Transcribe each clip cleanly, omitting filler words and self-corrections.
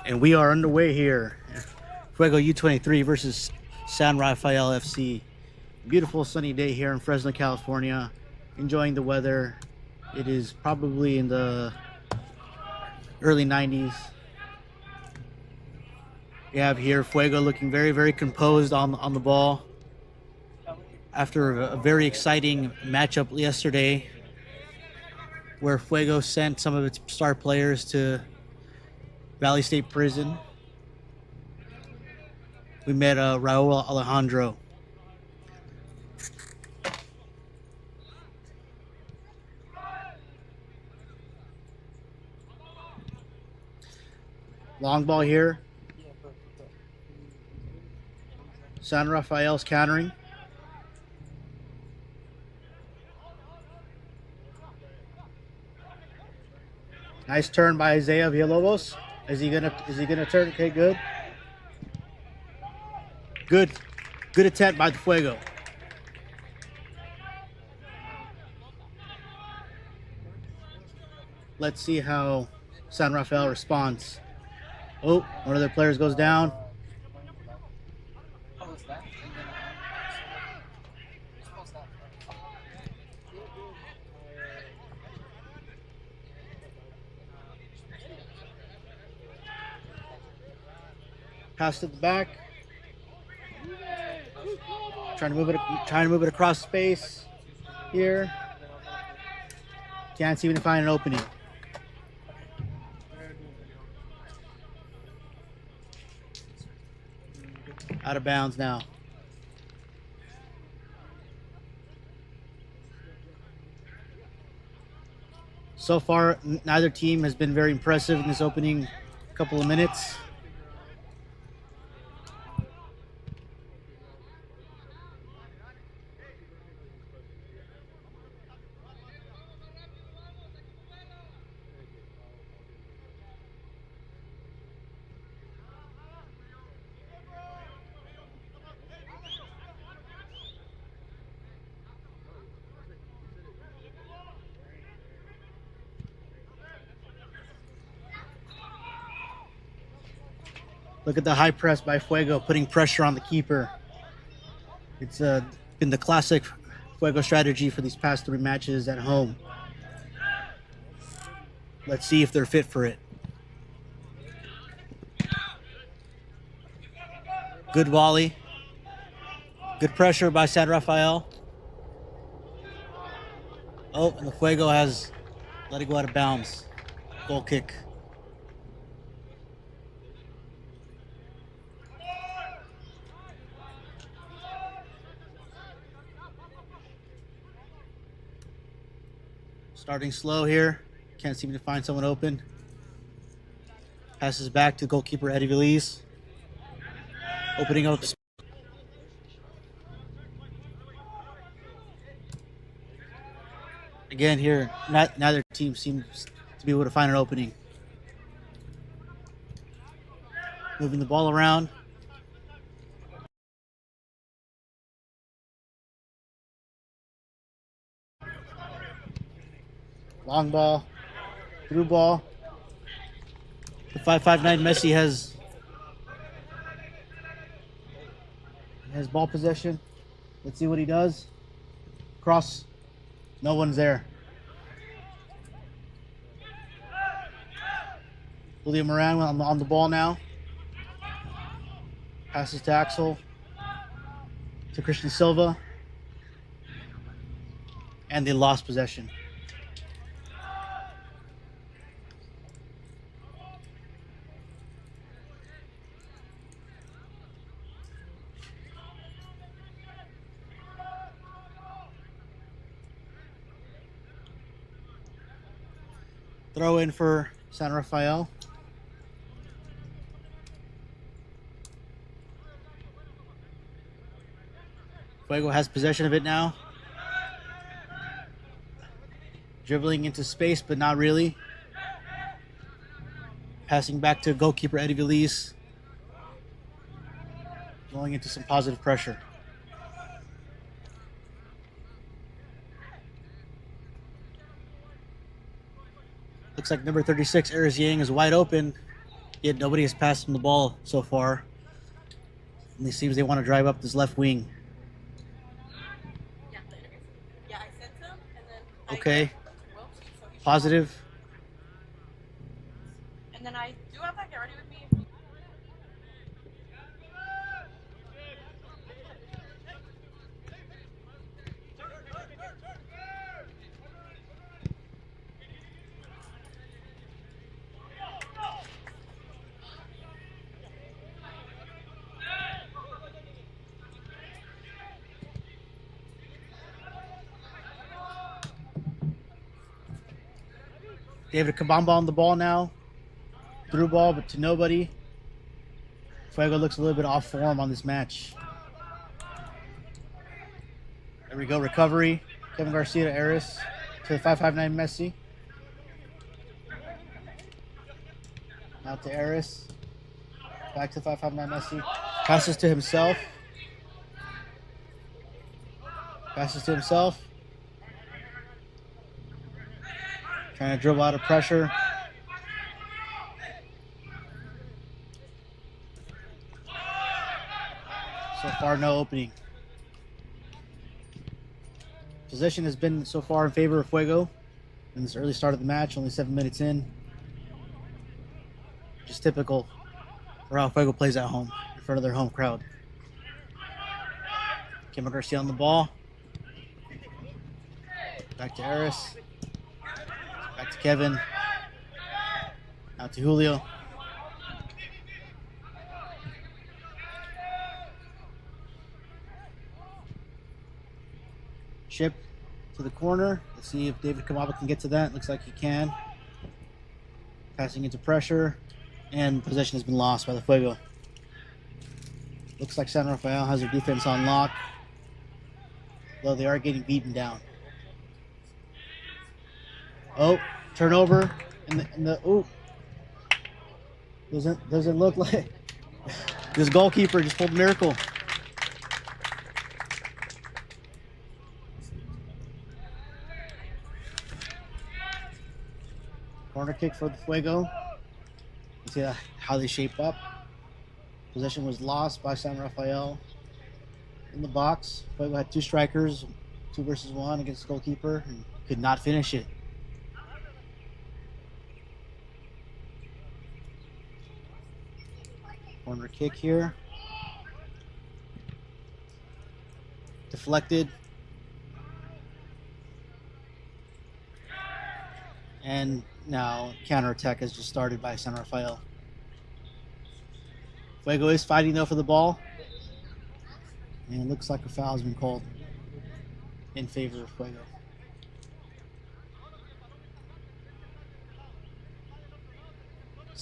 And we are underway here. FUEGO U23 versus San Rafael FC. Beautiful sunny day here in Fresno, California. Enjoying the weather. It is probably in the early 90s. We have here FUEGO looking very, very composed on the ball. After a very exciting matchup yesterday where FUEGO sent some of its star players to Valley State Prison. We met Raul Alejandro. Long ball here. San Rafael's countering. Nice turn by Isaiah Villalobos. Is he gonna turn? Okay, good. Good attempt by the FUEGO. Let's see how San Rafael responds. Oh, one of their players goes down. Pass to the back. Trying to move it across space here. Can't seem to find an opening. Out of bounds now. So far, neither team has been very impressive in this opening couple of minutes. Look at the high press by FUEGO, putting pressure on the keeper. It's been the classic FUEGO strategy for these past 3 matches at home. Let's see if they're fit for it. Good volley. Good pressure by San Rafael. Oh, and the FUEGO has let it go out of bounds. Goal kick. Starting slow here. Can't seem to find someone open. Passes back to goalkeeper Eddie Veliz. Opening up. Again here, neither team seems to be able to find an opening. Moving the ball around. Long ball. Through ball. The 5'9" Messi has ball possession. Let's see what he does. Cross. No one's there. William Moran on the ball now. Passes to Axel. To Christian Silva. And they lost possession. Throw in for San Rafael. Fuego has possession of it now. Dribbling into space, but not really. Passing back to goalkeeper Eddie Veliz. Going into some positive pressure. Looks like number 36, Aris Yang, is wide open, yet nobody has passed him the ball so far. And it seems they want to drive up this left wing. Yeah, I sent him, and then okay. Positive. And then I do have that get ready with me. David Kabamba on the ball now. Through ball, but to nobody. Fuego looks a little bit off form on this match. There we go, recovery. Kevin Garcia to Aris. To the 5'9" Messi. Out to Aris. Back to 5'9" Messi. Passes to himself. Passes to himself. Trying to dribble out of pressure. So far, no opening. Possession has been so far in favor of Fuego in this early start of the match, only 7 minutes in. Just typical for how Fuego plays at home in front of their home crowd. Kevin Garcia on the ball. Back to Aris. Back to Kevin. Out to Julio. Chip to the corner. Let's see if David Kamaba can get to that. Looks like he can. Passing into pressure. And possession has been lost by the Fuego. Looks like San Rafael has their defense on lock. Though they are getting beaten down. Oh, turnover. And the ooh. Doesn't look like this goalkeeper just pulled a miracle. Corner kick for the Fuego. Let's see how they shape up. Possession was lost by San Rafael in the box. Fuego had two strikers, 2 versus 1 against the goalkeeper, and could not finish it. Corner kick here. Deflected. And now counterattack has just started by San Rafael. Fuego is fighting though for the ball. And it looks like a foul has been called in favor of Fuego.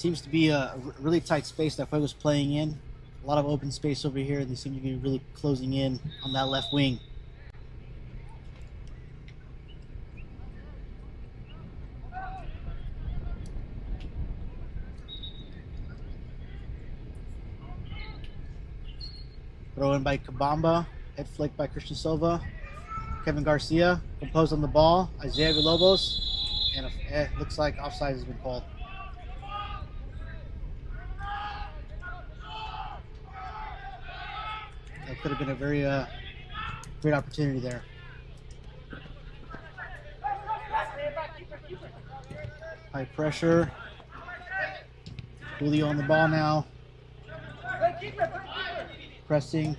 Seems to be a really tight space that Fuego's playing in. A lot of open space over here, and they seem to be really closing in on that left wing. Throw in by Kabamba, head flick by Christian Silva. Kevin Garcia composed on the ball. Isaiah Villalobos, and it looks like offside has been called. That could have been a very great opportunity there. High pressure. Julio on the ball now. Pressing.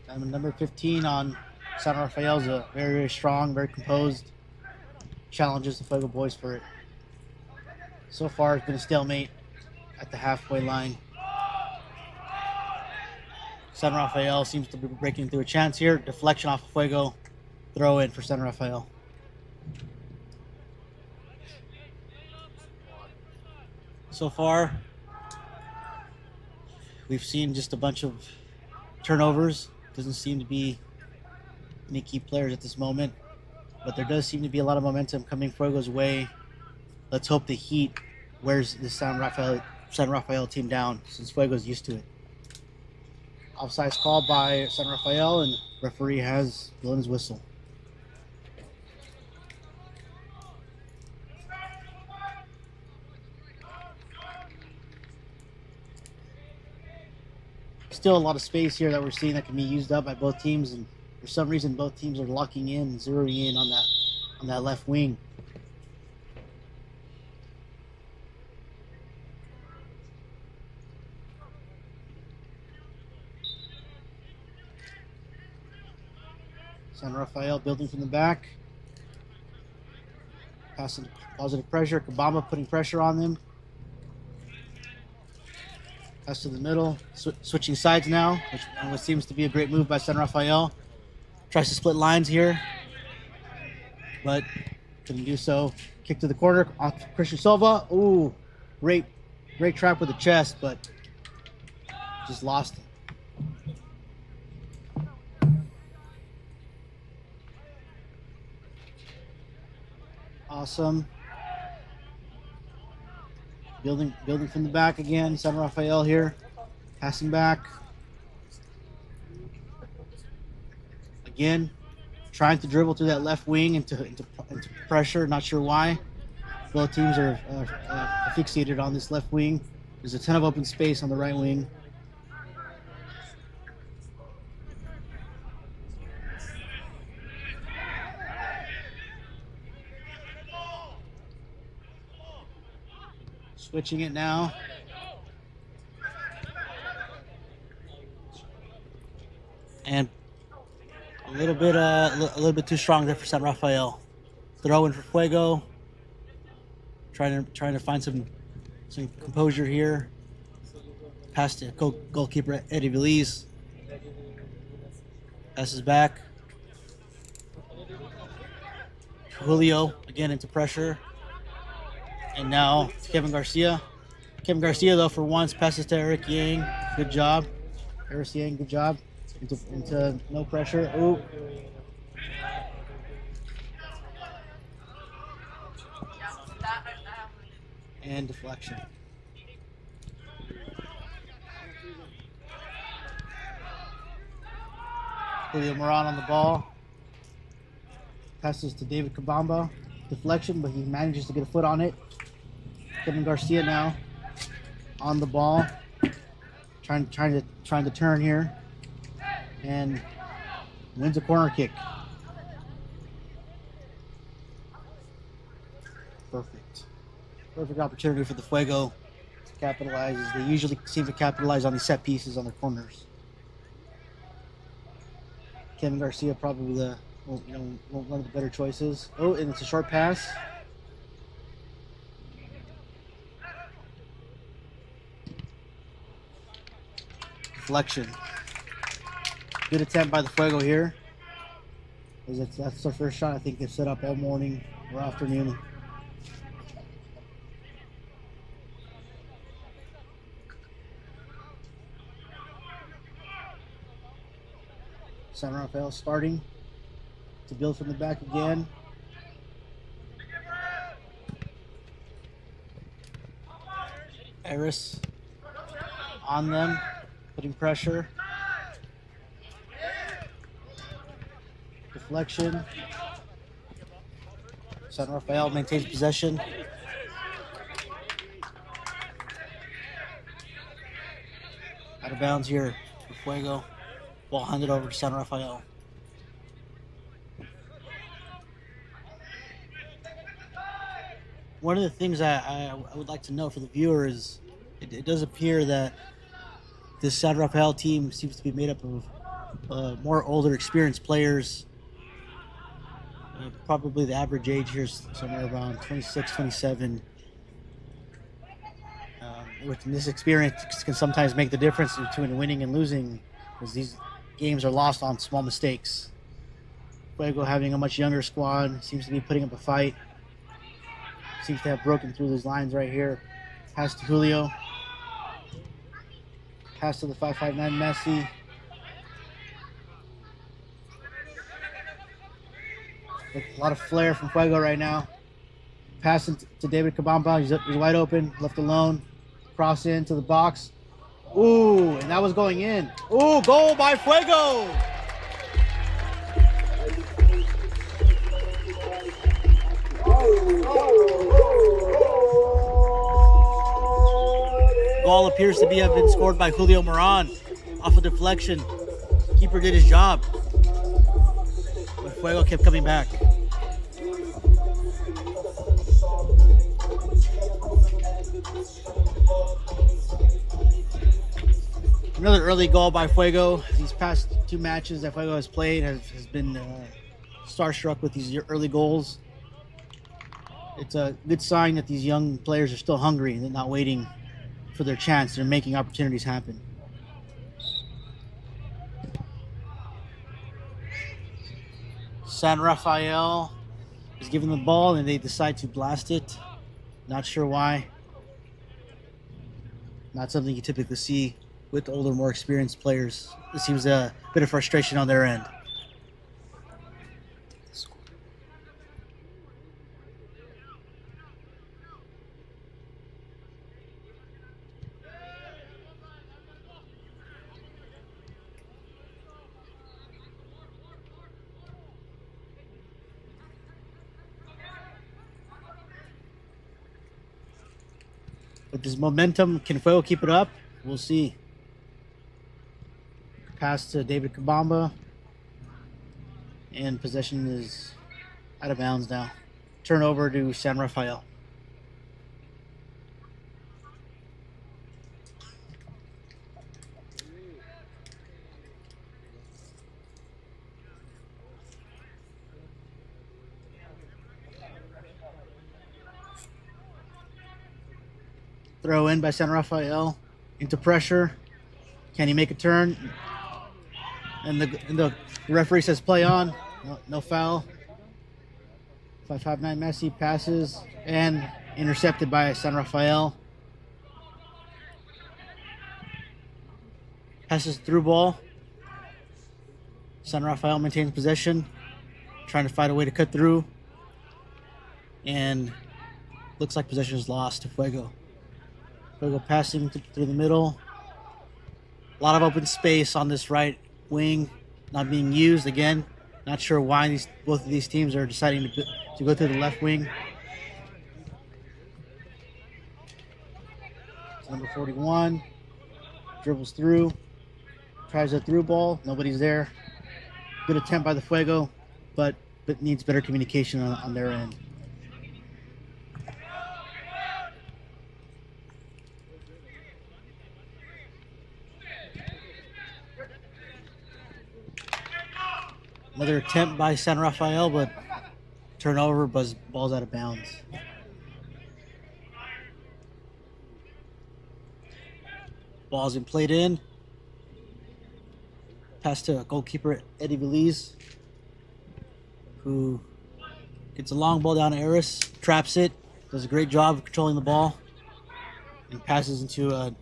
And number 15 on San Rafael is a very, very strong, very composed. Challenges the Fuego boys for it. So far, it's been a stalemate at the halfway line. San Rafael seems to be breaking through a chance here. Deflection off of Fuego. Throw in for San Rafael. So far, we've seen just a bunch of turnovers. Doesn't seem to be any key players at this moment, but there does seem to be a lot of momentum coming Fuego's way. Let's hope the Heat wears the San Rafael team down, since Fuego's used to it. Offside's called by San Rafael, and the referee has blown his whistle. Still a lot of space here that we're seeing that can be used up by both teams, and for some reason both teams are locking in and zeroing in on that left wing. San Rafael building from the back. Passing positive pressure. Kabamba putting pressure on them. Pass to the middle. Switching sides now, which seems to be a great move by San Rafael. Tries to split lines here, but couldn't do so. Kick to the corner off Christian Silva. Ooh, great trap with the chest, but just lost it. Awesome. Building from the back again. San Rafael here. Passing back. Again, trying to dribble through that left wing into pressure. Not sure why. Both teams are fixated on this left wing. There's a ton of open space on the right wing. Switching it now. And a little bit too strong there for San Rafael. Throw in for Fuego. Trying to find some composure here. Pass to goalkeeper Eddie Veliz. Passes back. Julio again into pressure. And now Kevin Garcia. Kevin Garcia, though, for once, passes to Eric Yang. Good job. Eric Yang, good job. Into no pressure. Ooh. And deflection. Julio Moran on the ball. Passes to David Kabamba. Deflection, but he manages to get a foot on it. Kevin Garcia now on the ball, trying to turn here, and wins a corner kick. Perfect opportunity for the Fuego to capitalize, as they usually seem to capitalize on these set pieces on their corners. Kevin Garcia probably one of the better choices. Oh, and it's a short pass. Deflection. Good attempt by the Fuego here. That's their first shot I think they've set up all morning or afternoon. San Rafael starting to build from the back again. Eris on them, putting pressure. Deflection. San Rafael maintains possession. Out of bounds here for Fuego. Ball handed over to San Rafael. One of the things I would like to know for the viewer is it does appear that this San Rafael team seems to be made up of more older, experienced players. Probably the average age here is somewhere around 26, 27. With this experience can sometimes make the difference between winning and losing, because these games are lost on small mistakes. Fuego, having a much younger squad, seems to be putting up a fight. Seems to have broken through these lines right here. Pass to Julio. Pass to the 5'9" Messi. A lot of flair from Fuego right now. Passing to David Kabamba. He's wide open, left alone. Cross into the box. Ooh, and that was going in. Ooh, goal by Fuego! Goal appears to have been scored by Julio Moran off a deflection. Keeper did his job, but Fuego kept coming back. Another early goal by Fuego. These past two matches that Fuego has played has been starstruck with these early goals. It's a good sign that these young players are still hungry and they're not waiting for their chance. They're making opportunities happen. San Rafael is given the ball and they decide to blast it. Not sure why. Not something you typically see with older, more experienced players. It seems a bit of frustration on their end. With this momentum, can Fuego keep it up? We'll see. Pass to David Kabamba. And possession is out of bounds now. Turnover to San Rafael. Throw in by San Rafael into pressure. Can he make a turn? And the referee says play on. No foul. 5'9" Messi passes and intercepted by San Rafael. Passes through ball. San Rafael maintains possession, trying to find a way to cut through. And looks like possession is lost to Fuego. Fuego passing through the middle. A lot of open space on this right wing, not being used again. Not sure why both of these teams are deciding to go through the left wing. It's number 41 dribbles through, tries a through ball. Nobody's there. Good attempt by the Fuego, but needs better communication on their end. Another attempt by San Rafael, but turnover, ball's out of bounds. Ball's been played in. Pass to goalkeeper Eddie Belize, who gets a long ball down to Eris, traps it, does a great job of controlling the ball, and passes into a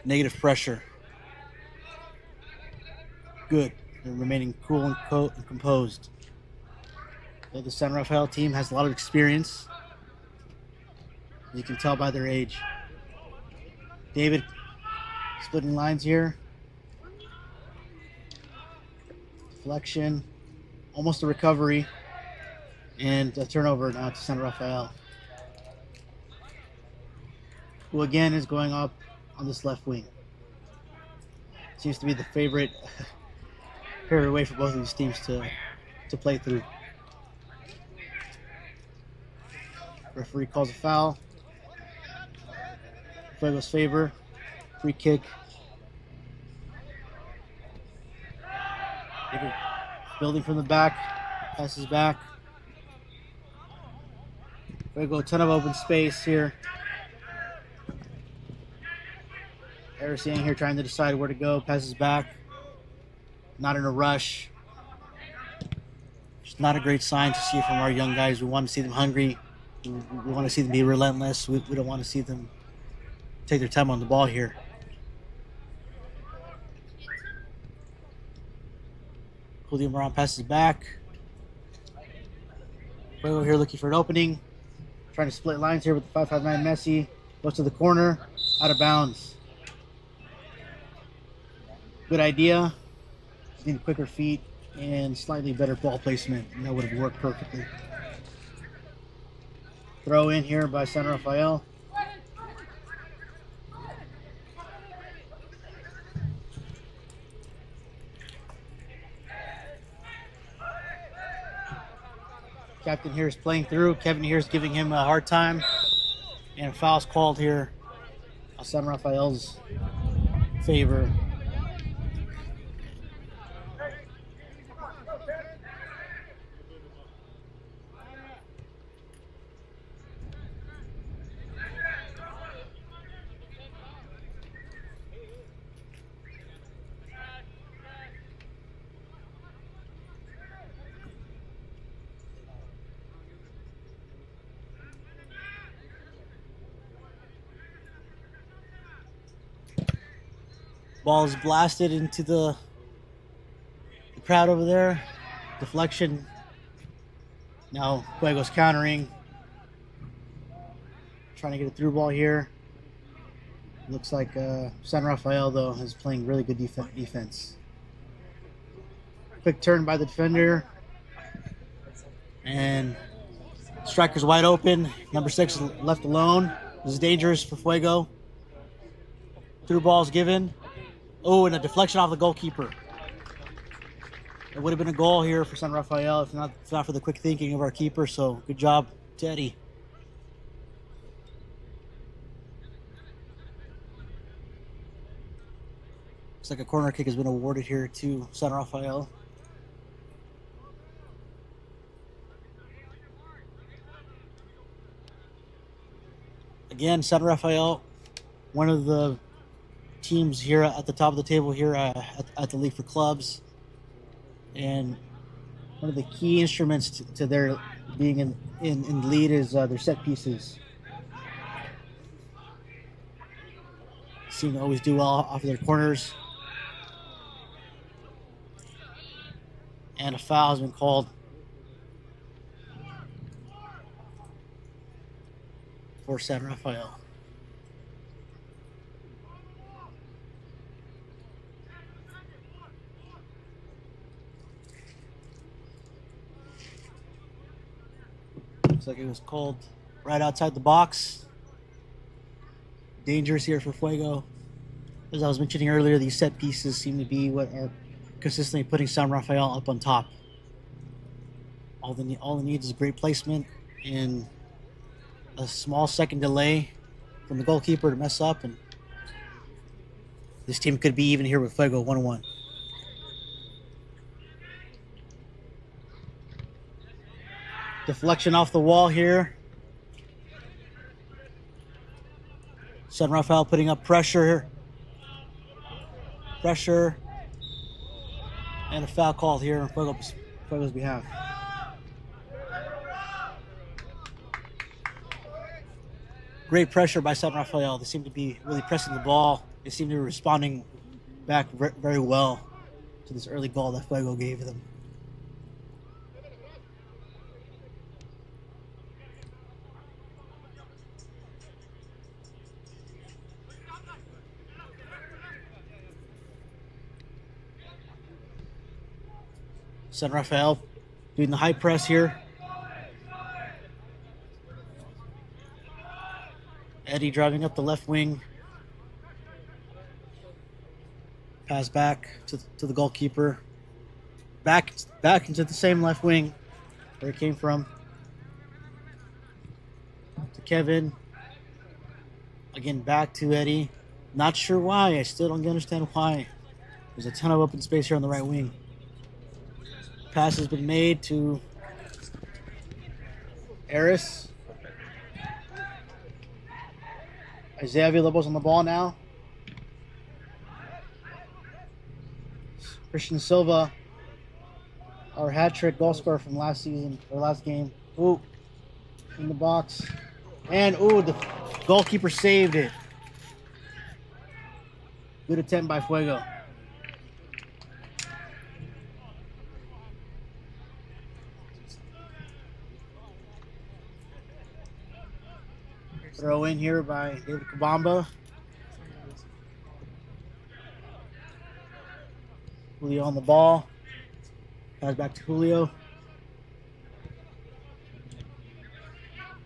negative pressure. Good. They're remaining cool and composed. The San Rafael team has a lot of experience. You can tell by their age. David splitting lines here. Deflection. Almost a recovery. And a turnover now to San Rafael, who again is going up on this left wing. Seems to be the favorite way for both of these teams to play through. Referee calls a foul. Fuego's favor. Free kick. Building from the back. Passes back. Fuego, a ton of open space here. Harrison here trying to decide where to go. Passes back. Not in a rush. It's not a great sign to see from our young guys. We want to see them hungry. We want to see them be relentless. We don't want to see them take their time on the ball here. Julio Moran passes back. Fuego here looking for an opening. Trying to split lines here with the 5'9" Messi. Goes to the corner. Out of bounds. Good idea. Just need quicker feet and slightly better ball placement, and that would have worked perfectly. Throw in here by San Rafael. Captain here is playing through. Kevin here is giving him a hard time. And a foul's called here on San Rafael's favor. Ball is blasted into the crowd over there. Deflection. Now Fuego's countering. Trying to get a through ball here. Looks like San Rafael, though, is playing really good defense. Quick turn by the defender. And striker's wide open. Number 6 left alone. This is dangerous for Fuego. Through ball's given. Oh, and a deflection off the goalkeeper. It would have been a goal here for San Rafael if not for the quick thinking of our keeper. So good job, Teddy. Looks like a corner kick has been awarded here to San Rafael. Again, San Rafael, one of the teams here at the top of the table here at the League for Clubs, and one of the key instruments to their being in the lead is their set pieces. Seem to always do well off of their corners. And a foul has been called for San Rafael. Looks like it was called right outside the box. Dangerous here for Fuego. As I was mentioning earlier, these set pieces seem to be what are consistently putting San Rafael up on top. All it needs is great placement and a small second delay from the goalkeeper to mess up, and this team could be even here with Fuego 1-1. Deflection off the wall here. San Rafael putting up pressure. And a foul called here on Fuego's behalf. Great pressure by San Rafael. They seem to be really pressing the ball. They seem to be responding back very well. to this early goal that Fuego gave them. San Rafael doing the high press here. Eddie driving up the left wing. Pass back to the goalkeeper. Back into the same left wing where it came from. To Kevin. Again, back to Eddie. Not sure why. I still don't understand why. There's a ton of open space here on the right wing. Pass has been made to Eris. Isaiah Villalobos on the ball now. Christian Silva, our hat-trick goal scorer from last season, or last game. Ooh, in the box. And, ooh, the goalkeeper saved it. Good attempt by Fuego. Throw in here by David Kabamba. Julio on the ball. Pass back to Julio.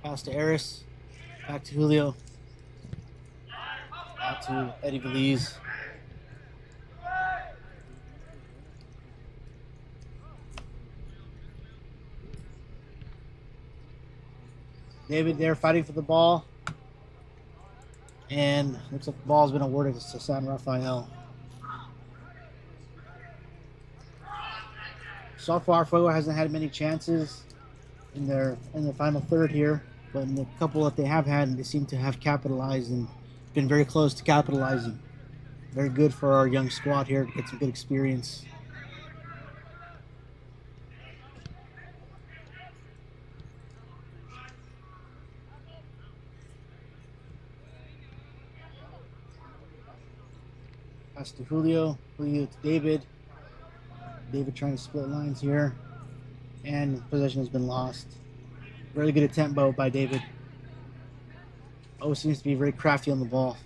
Pass to Eris. Back to Julio. Out to Eddie Veliz. David there fighting for the ball. And looks like the ball's been awarded to San Rafael. So far, Fuego hasn't had many chances in their final third here, but in the couple that they have had, they seem to have capitalized and been very close to capitalizing. Very good for our young squad here to get some good experience. Pass to Julio. Julio to David. David trying to split lines here. And possession has been lost. Really good attempt by David. Oh, seems to be very crafty on the ball.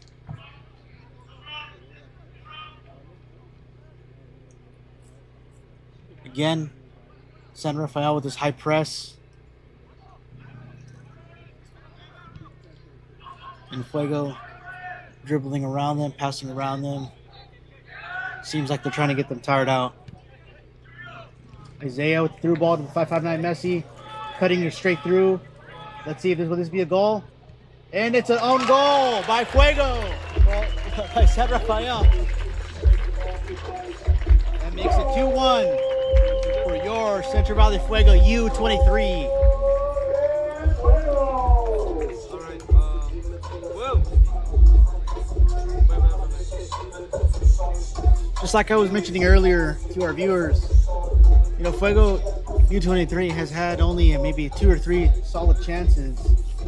Again, San Rafael with his high press. And Fuego dribbling around them, passing around them. Seems like they're trying to get them tired out. Isaiah with the through ball to the 5'9" Messi. Cutting it straight through. Let's see if will this be a goal. And it's an own goal by Fuego. By San Rafael. That makes it 2-1 for your Central Valley Fuego U23. Just like I was mentioning earlier to our viewers, you know, Fuego U23 has had only maybe 2 or 3 solid chances,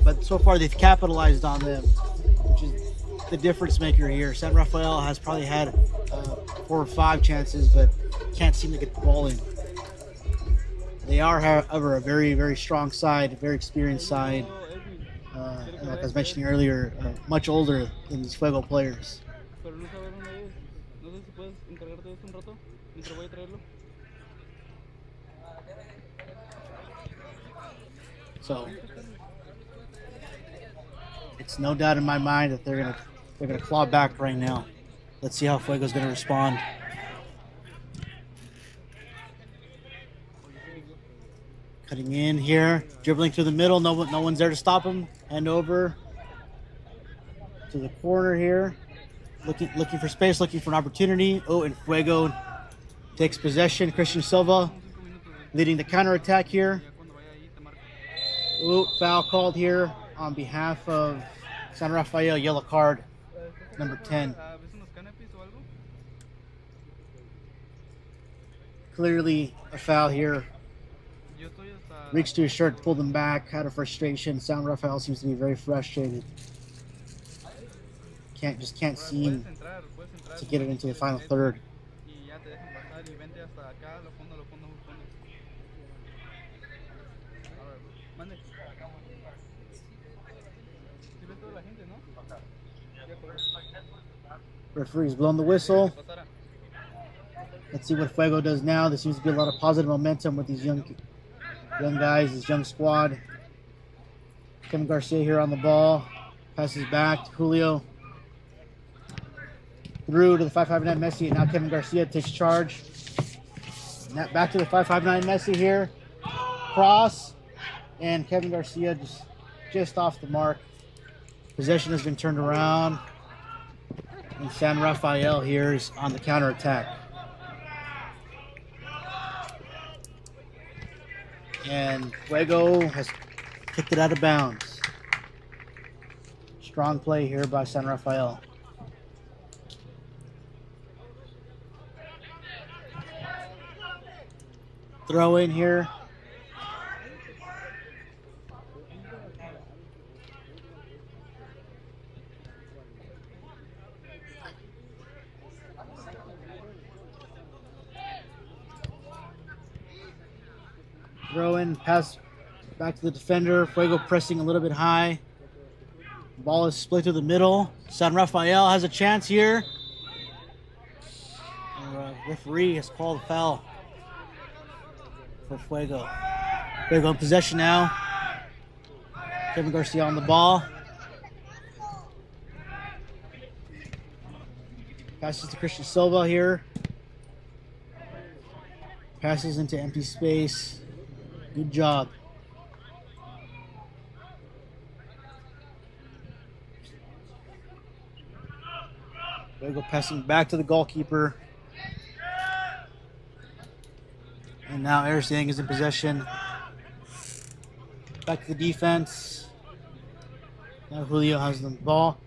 but so far they've capitalized on them, which is the difference maker here. San Rafael has probably had 4 or 5 chances, but can't seem to get the ball in. They are, however, a very, very strong side, a very experienced side, and like I was mentioning earlier, much older than these Fuego players. So it's no doubt in my mind that they're gonna claw back right now. Let's see how Fuego's gonna respond. Cutting in here, dribbling through the middle. No one's there to stop him. Hand over to the corner here, looking for space, looking for an opportunity. Oh, and Fuego takes possession. Christian Silva leading the counterattack here. Ooh, foul called here on behalf of San Rafael, yellow card, number 10. Clearly a foul here. Reached to his shirt, pulled him back, out of frustration. San Rafael seems to be very frustrated. Can't seem to get it into the final third. te dejan pasar y vente hasta acá, los fondos. A ver, mande. Sí ve toda la gente, ¿no? Referee's blown the whistle. Let's see what Fuego does now. There seems to be a lot of positive momentum with these young guys, this young squad. Kevin Garcia here on the ball. Passes back to Julio. Through to the 559 Messi, and now Kevin Garcia takes charge. Now back to the 559 Messi here. Cross, and Kevin Garcia just off the mark. Possession has been turned around, and San Rafael here is on the counterattack. And Fuego has kicked it out of bounds. Strong play here by San Rafael. Throw in here. Throw in, pass back to the defender. Fuego pressing a little bit high. Ball is split to the middle. San Rafael has a chance here. And referee has called a foul for Fuego. Fuego in possession now. Kevin Garcia on the ball. Passes to Christian Silva here. Passes into empty space. Good job. Fuego passing back to the goalkeeper. And now Ersiang is in possession. Back to the defense. Now Julio has the ball.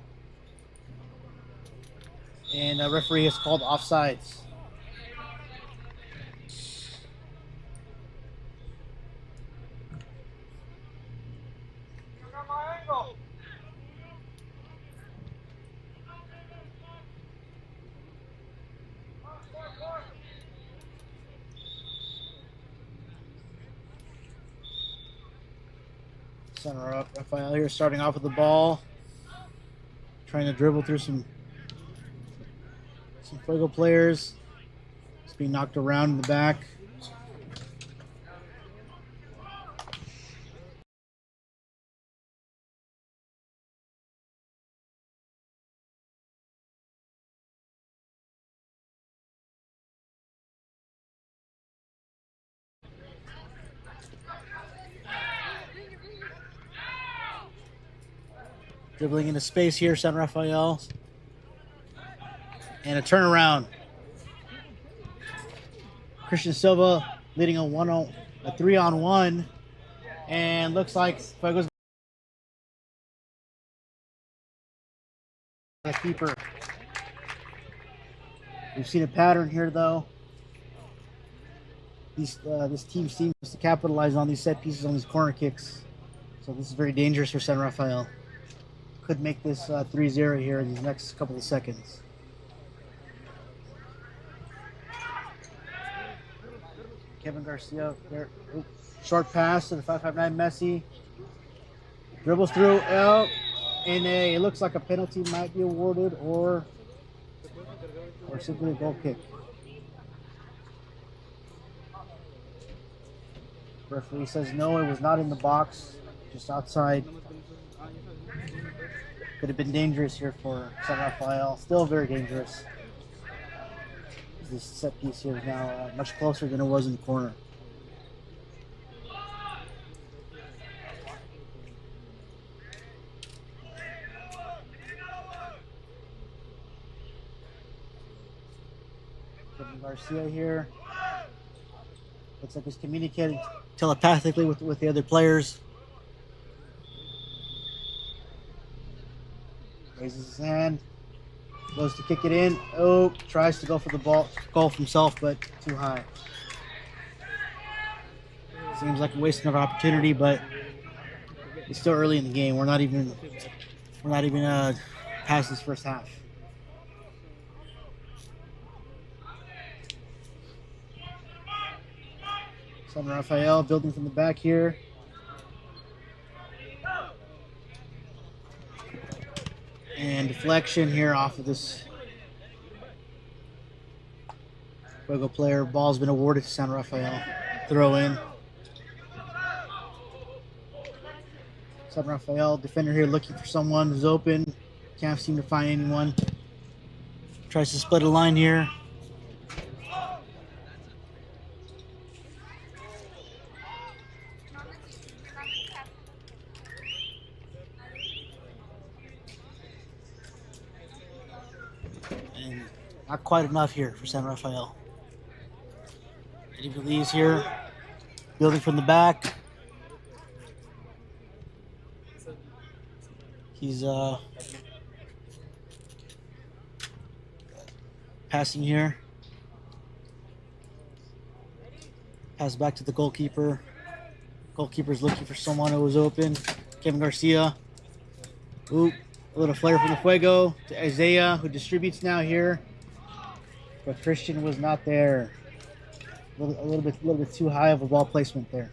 And the referee has called offsides. Rafael here starting off with the ball. Trying to dribble through some Fuego players. It's being knocked around in the back. Dribbling into space here, San Rafael. And a turnaround. Christian Silva leading a 3-on-1. And looks like Fuego's the keeper. We've seen a pattern here, though. This team seems to capitalize on these set pieces, on these corner kicks. So this is very dangerous for San Rafael. Could make this 3-0 here in the next couple of seconds. Kevin Garcia there. Short pass to the 559 Messi. Dribbles through. And it looks like a penalty might be awarded or simply a goal kick. Referee says no, it was not in the box, just outside. Could have been dangerous here for San Rafael. Still very dangerous. This set piece here is now much closer than it was in the corner. Kevin Garcia here. Looks like he's communicating telepathically with the other players. Raises his hand, goes to kick it in. Oh, tries to go for the ball, golf himself, but too high. Seems like a wasting of opportunity, but it's still early in the game. We're not even past this first half. San Rafael building from the back here. And deflection here off of this Fuego player. Ball's been awarded to San Rafael. Throw in. San Rafael defender here looking for someone who's open. Can't seem to find anyone. Tries to split a line here. And not quite enough here for San Rafael. Eddie Belize here, building from the back. He's passing here. Pass back to the goalkeeper. Goalkeeper's looking for someone who was open. Kevin Garcia. Oop, a little flare from the Fuego to Isaiah, who distributes now here. But Christian was not there. A little bit too high of a ball placement there.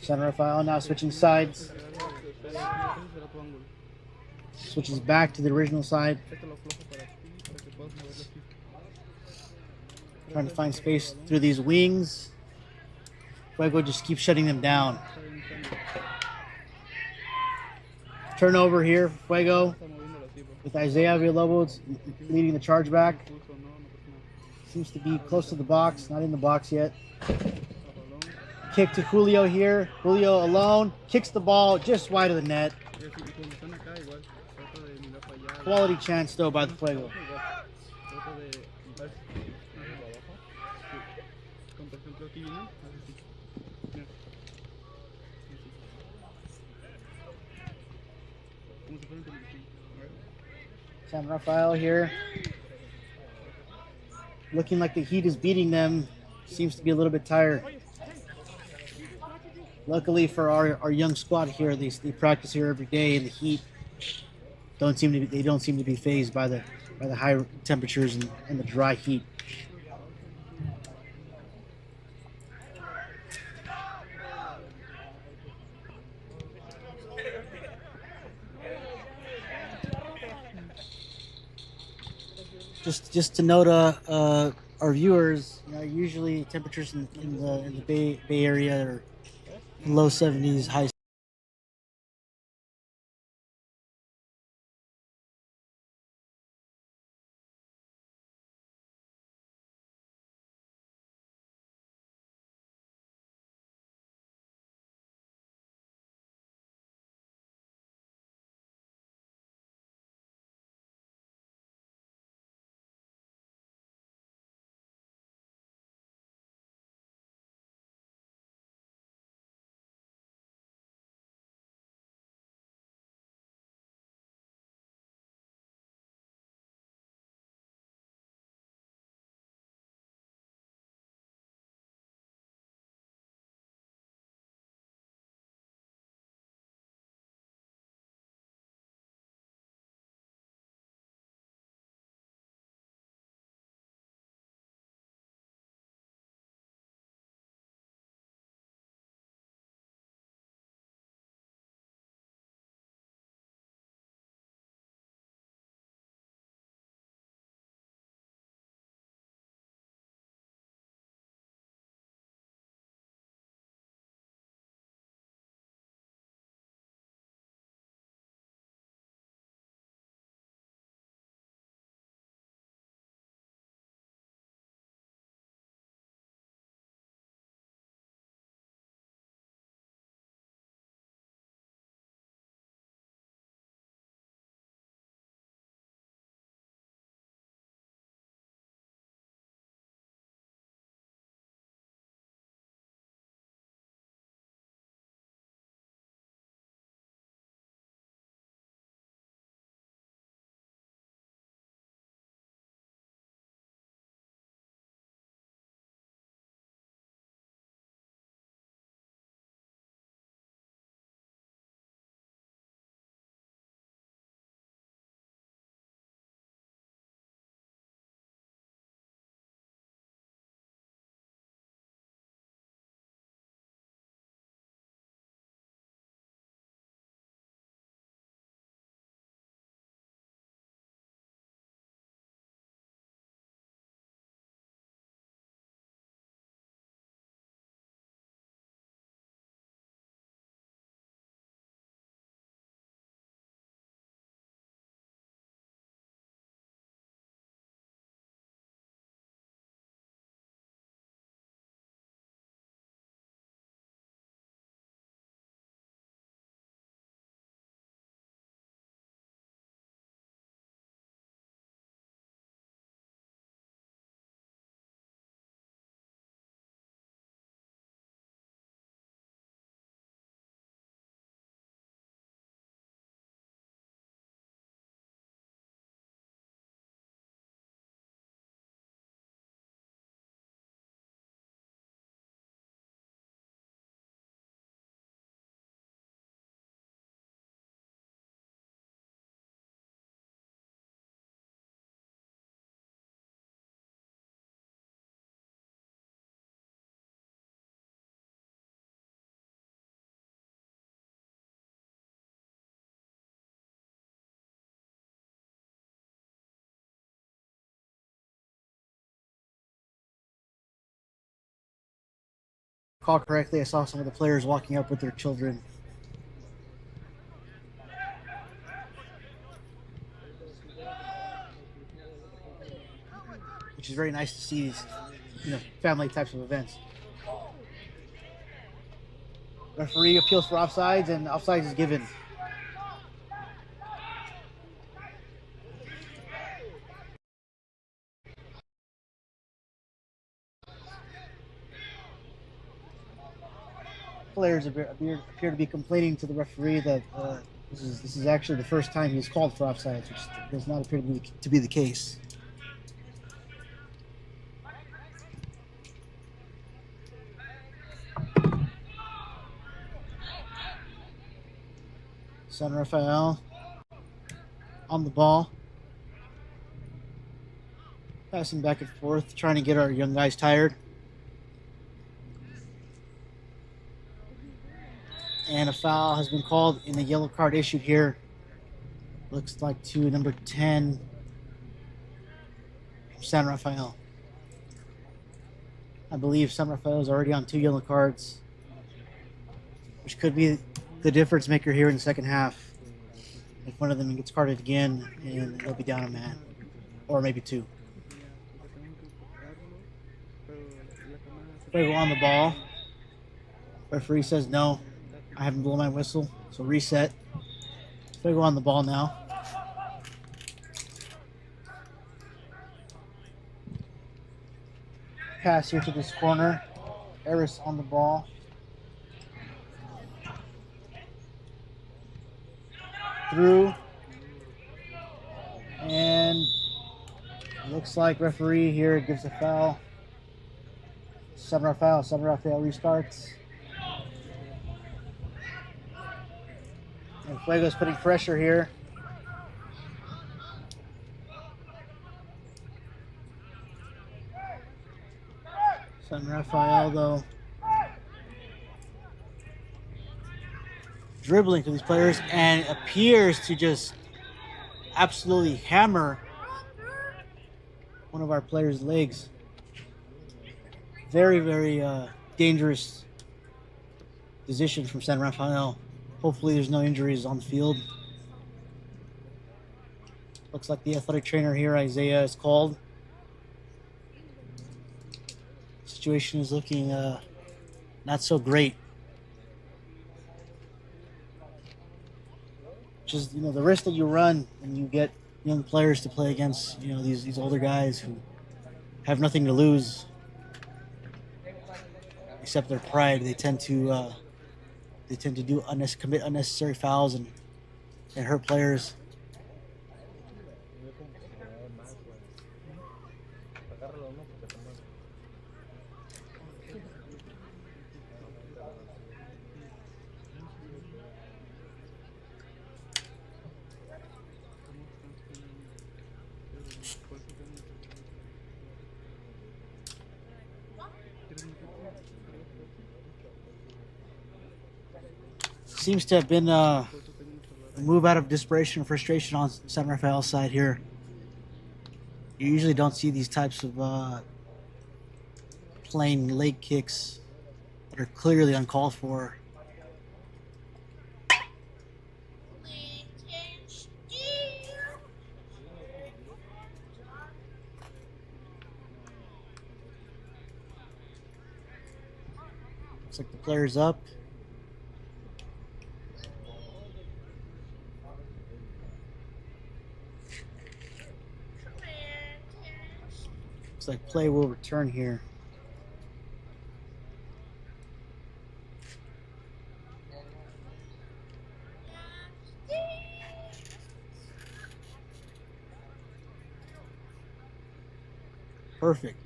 San Rafael now switching sides. Switches back to the original side. Trying to find space through these wings. Fuego just keeps shutting them down. Turnover here for Fuego with Isaiah Villalobos leading the charge back. Seems to be close to the box, not in the box yet. Kick to Julio here. Julio alone. Kicks the ball just wide of the net. Quality chance though by the Fuego. San Rafael here. Looking like the heat is beating them. Seems to be a little bit tired. Luckily for our young squad here, they practice here every day in the heat. They don't seem to be fazed by the high temperatures and the dry heat. Just to note, our viewers, usually temperatures in the Bay Area are low 70s, high recall correctly, I saw some of the players walking up with their children. Which is very nice to see these, family types of events. Referee appeals for offsides, and offsides is given. Players appear to be complaining to the referee that this is actually the first time he's called for offsides, which does not appear to be the case. San Rafael on the ball, passing back and forth, trying to get our young guys tired. And a foul has been called in the yellow card issued here. Looks like to number 10 from San Rafael. I believe San Rafael is already on 2 yellow cards, which could be the difference maker here in the second half. If one of them gets carded again, and they'll be down a man, or maybe 2. Fuego on the ball. Referee says no. I haven't blown my whistle, so reset. Fuego on the ball now. Pass here to this corner. Eris on the ball. Through. And looks like referee here gives a foul. San Rafael restarts. And Fuego's putting pressure here. San Rafael, though, dribbling to these players and appears to just absolutely hammer one of our players' legs. Very, very dangerous position from San Rafael. Hopefully there's no injuries on the field. Looks like the athletic trainer here, Isaiah, is called. Situation is looking not so great. Just the risk that you run when you get young players to play against these older guys who have nothing to lose except their pride. They tend to commit unnecessary fouls and hurt players. Seems to have been a move out of desperation and frustration on San Rafael's side here. You usually don't see these types of plain leg kicks that are clearly uncalled for. Looks like the player's up. Looks like play will return here. Perfect.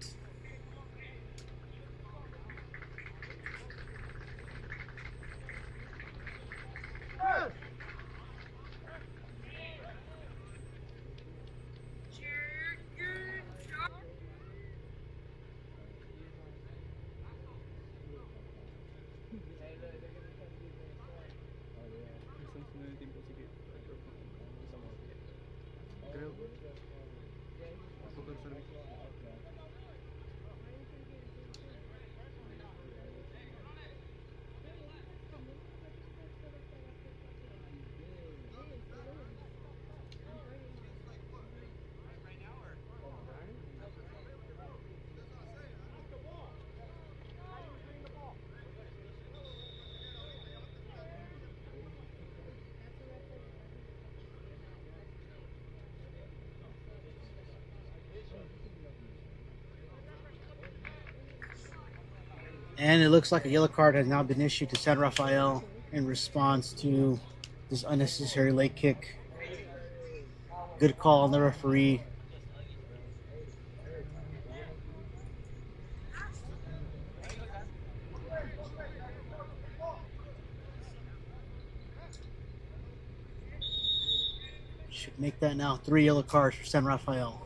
And it looks like a yellow card has now been issued to San Rafael in response to this unnecessary leg kick. Good call on the referee. Should make that now 3 yellow cards for San Rafael.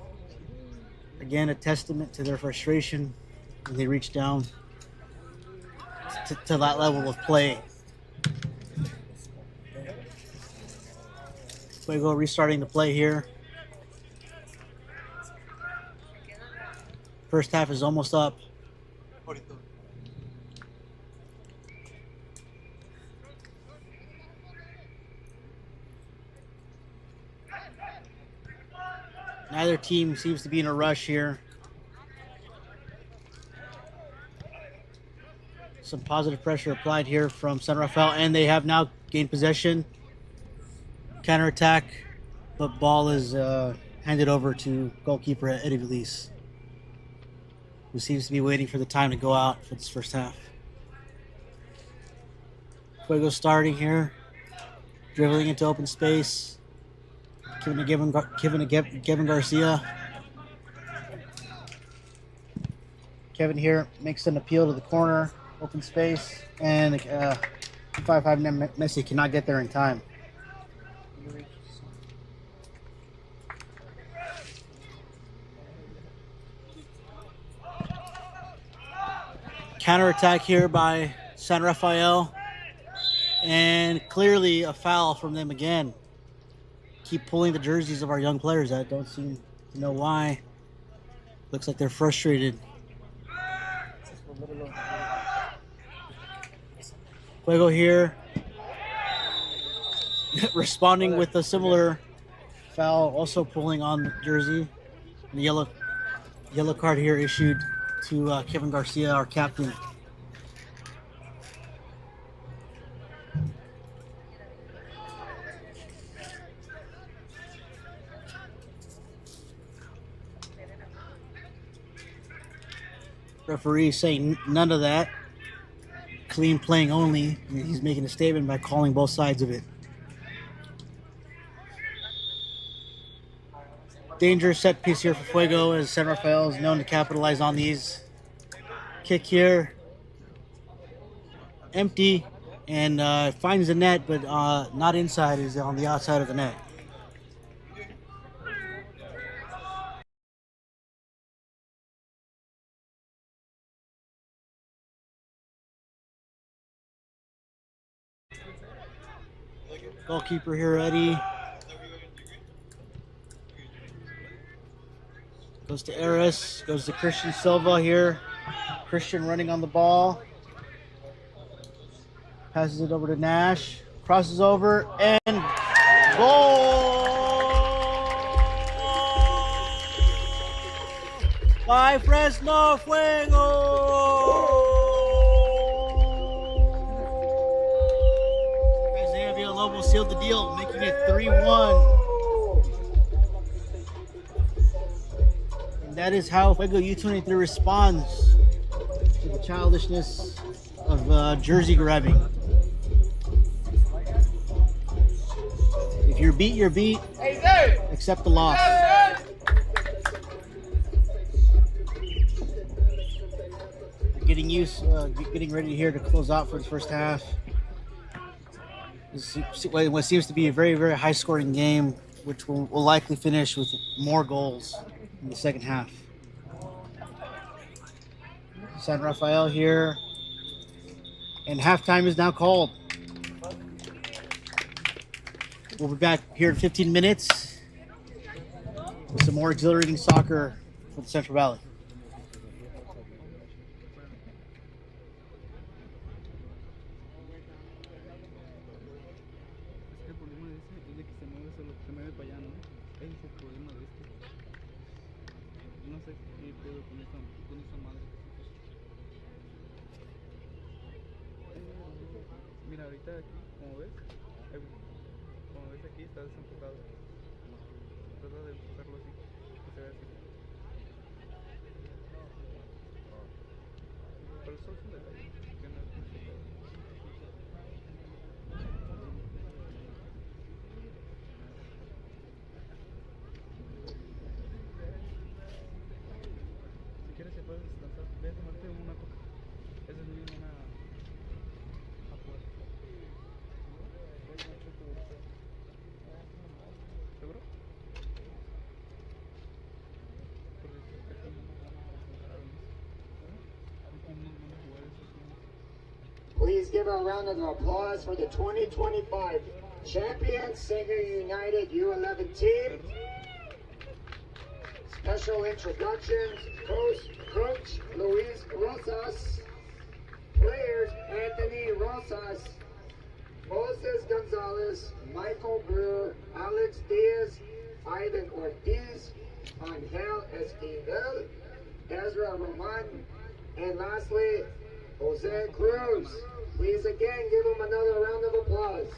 Again, a testament to their frustration when they reach down to that level of play. Fuego restarting the play here. First half is almost up. Neither team seems to be in a rush here. Some positive pressure applied here from San Rafael, and they have now gained possession. Counterattack, but ball is handed over to goalkeeper Eddie Veliz, who seems to be waiting for the time to go out for this first half. Fuego starting here, dribbling into open space. Giving to Kevin Garcia. Kevin here makes an appeal to the corner, open space, and 5-5 Messi cannot get there in time. Counterattack here by San Rafael, and clearly a foul from them again. Keep pulling the jerseys of our young players. I don't seem to know why. Looks like they're frustrated. Fuego here responding with a similar foul, also pulling on the jersey. The yellow card here issued to Kevin Garcia, our captain. Referee saying none of that. Clean playing only. He's making a statement by calling both sides of it. Dangerous set piece here for Fuego, as San Rafael is known to capitalize on these. Kick here. Empty, and finds the net, but not inside, is on the outside of the net. Goalkeeper here, Eddie. Goes to Aris, goes to Christian Silva here. Christian running on the ball. Passes it over to Nash. Crosses over, and goal! By Fresno Fuego! Isaiah Villalobos sealed the deal, making it 3-1. And that is how Fuego U23 responds to the childishness of jersey grabbing. If you're beat, you're beat. Accept the loss. Getting ready here to close out for the first half. This is what seems to be a very, very high-scoring game, which will likely finish with more goals in the second half. San Rafael here, and halftime is now called. We'll be back here in 15 minutes with some more exhilarating soccer for the Central Valley. El problema de ese es de que se mueve para allá, ¿no? Ese es el problema de este. No sé qué pedo con esa madre. Mira, ahorita aquí, como ves aquí está desenfocado. Trata de enfocarlo así, que se vea así. Por eso solo es un detalle. Que no es complicado. Si quieres, se puedes descansar. Ve a tomarte una coca. Esa es mi una apuesta. ¿Seguro? Porque aquí no nos van a jugar a eso. Aquí no nos van a jugar esos temas. Please give a round of applause for the 2025 champion Senior United U11 team. Special introductions, Coach Luis Rosas, players Anthony Rosas, Moses Gonzalez, Michael Brewer, Alex Diaz, Ivan Ortiz, Angel Esquivel, Ezra Roman, and lastly, Jose Cruz. Please again give him another round of applause.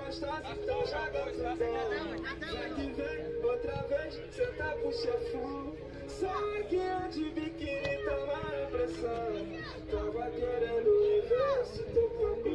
gostosa, então joga pro bom. Vai que vem, outra vez, senta pro chefu. Só que eu de biquíni tomaram pressão. Tava querendo me ver, se teu corpo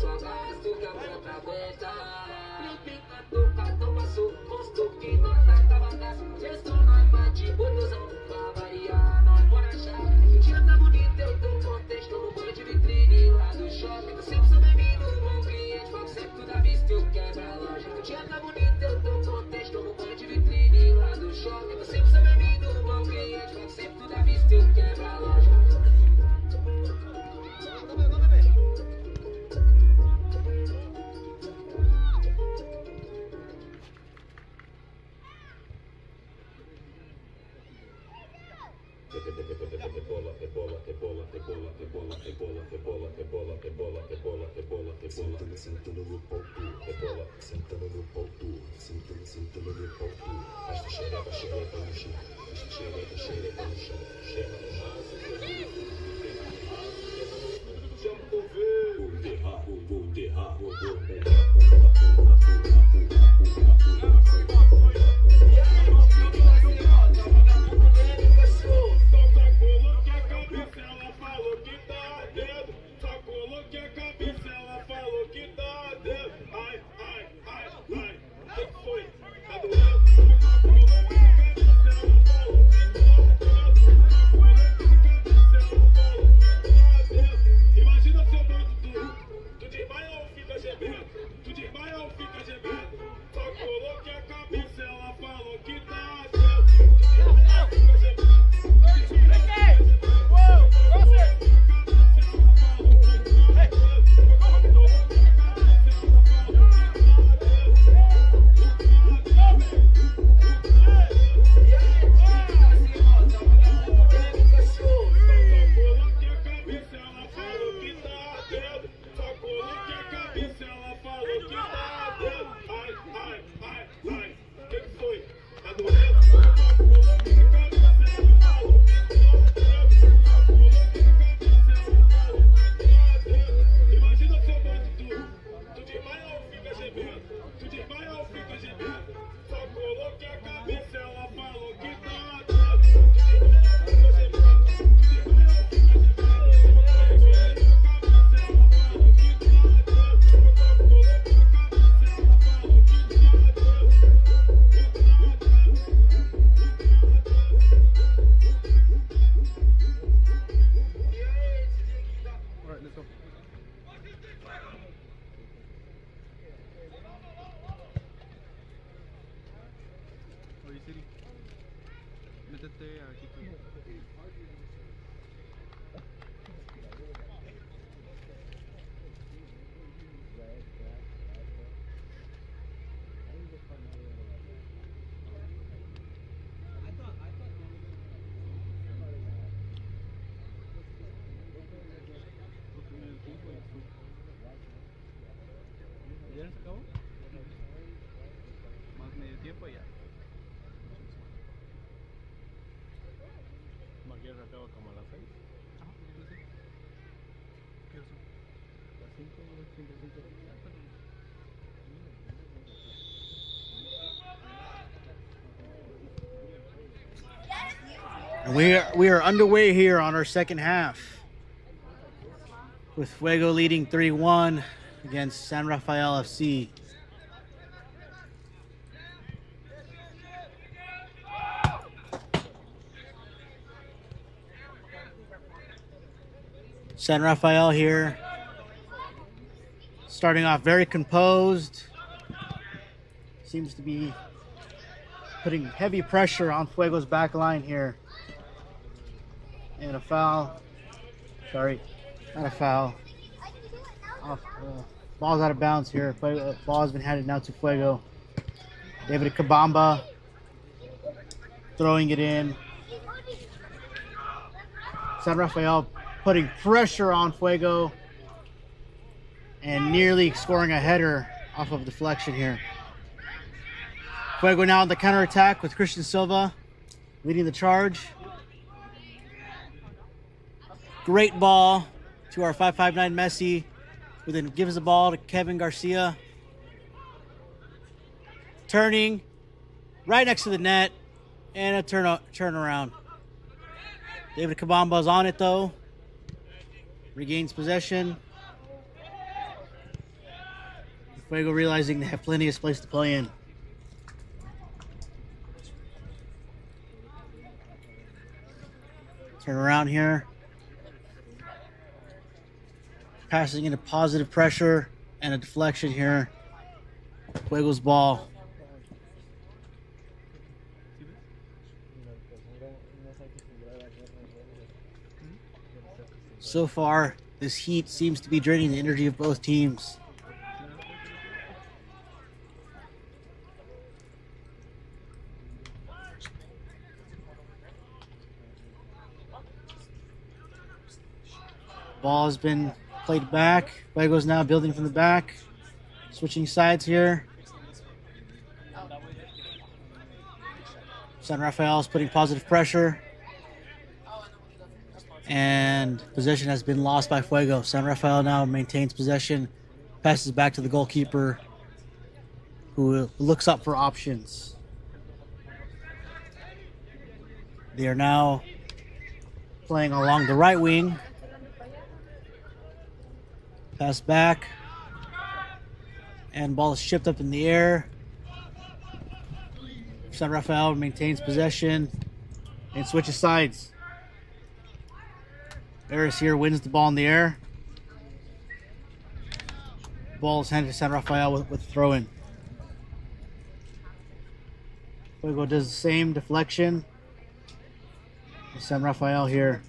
Só gasto que a conta aguenta. Meu pica do cartão passou, posto que Métete aquí. ¿Ya se acabó? Más medio tiempo y ya. Maquillar se acaba como a las 6. Ajá, no sé. ¿Qué hora son? Las 5:55. And we are underway here on our second half, with Fuego leading 3-1 against San Rafael FC. San Rafael here, starting off very composed. Seems to be putting heavy pressure on Fuego's back line here. And a foul. Sorry, not a foul. Ball's out of bounds here. Ball has been handed now to Fuego. David Kabamba throwing it in. San Rafael putting pressure on Fuego and nearly scoring a header off of deflection here. Fuego now on the counterattack with Christian Silva leading the charge. Great ball to our 5'9" Messi, who then gives the ball to Kevin Garcia. Turning right next to the net and a turnaround. David Kabamba's on it though. Regains possession. Fuego realizing they have plenty of space to play in. Turn around here. Passing into positive pressure and a deflection here. Fuego's ball. So far, this heat seems to be draining the energy of both teams. Ball has been played back. Fuego's now building from the back. Switching sides here. San Rafael is putting positive pressure. And possession has been lost by Fuego. San Rafael now maintains possession. Passes back to the goalkeeper, who looks up for options. They are now playing along the right wing. Pass back. And ball is shipped up in the air. San Rafael maintains possession and switches sides. Eris here wins the ball in the air. Ball is handed to San Rafael with throw-in. Fuego does the same deflection. San Rafael here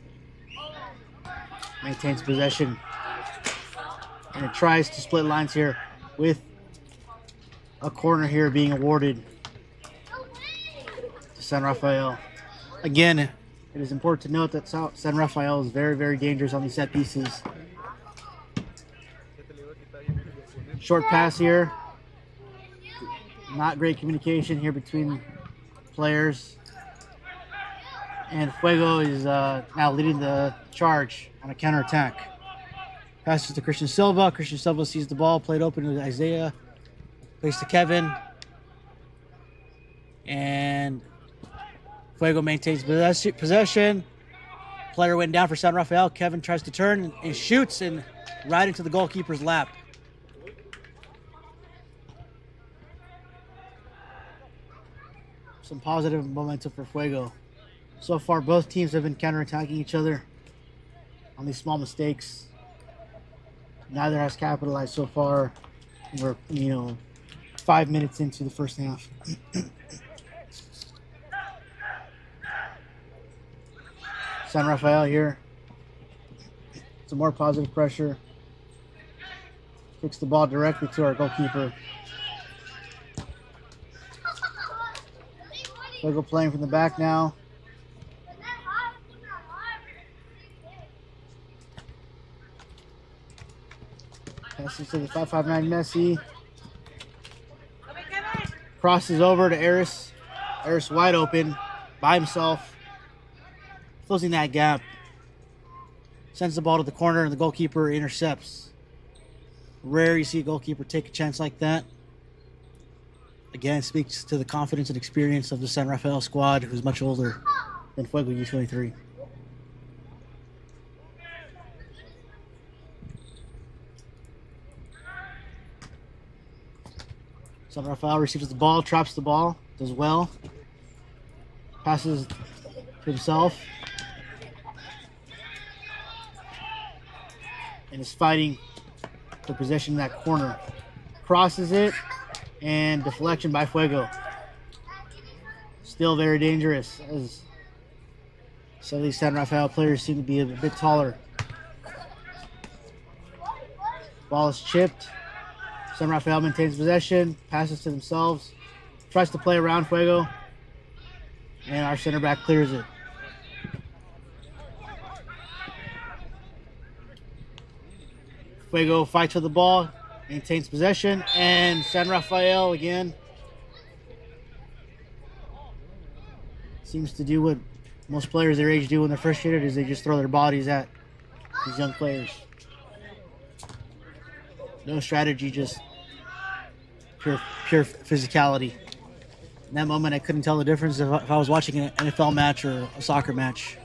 maintains possession and it tries to split lines here with a corner here being awarded to San Rafael. Again, it is important to note that San Rafael is very, very dangerous on these set pieces. Short pass here. Not great communication here between players. And Fuego is now leading the charge on a counterattack. Passes to Christian Silva. Christian Silva sees the ball, played open to Isaiah. Plays to Kevin. And Fuego maintains possession. Player went down for San Rafael. Kevin tries to turn and shoots and right into the goalkeeper's lap. Some positive momentum for Fuego. So far, both teams have been counterattacking each other on these small mistakes. Neither has capitalized so far. We're, 5 minutes into the first half. San Rafael here. Some more positive pressure. Kicks the ball directly to our goalkeeper. Fuego playing from the back now. Passes to the 559 Messi. Crosses over to Eris. Eris wide open by himself. Closing that gap. Sends the ball to the corner and the goalkeeper intercepts. Rare you see a goalkeeper take a chance like that. Again, it speaks to the confidence and experience of the San Rafael squad, who's much older than Fuego U23. San Rafael receives the ball, traps the ball, does well. Passes to himself. And is fighting for possession in that corner. Crosses it, and deflection by Fuego. Still very dangerous, as some of these San Rafael players seem to be a bit taller. Ball is chipped. San Rafael maintains possession, passes to themselves, tries to play around Fuego, and our center back clears it. Fuego fights for the ball, maintains possession, and San Rafael again seems to do what most players their age do when they're frustrated, is they just throw their bodies at these young players. No strategy, just pure physicality. In that moment, I couldn't tell the difference if I was watching an NFL match or a soccer match.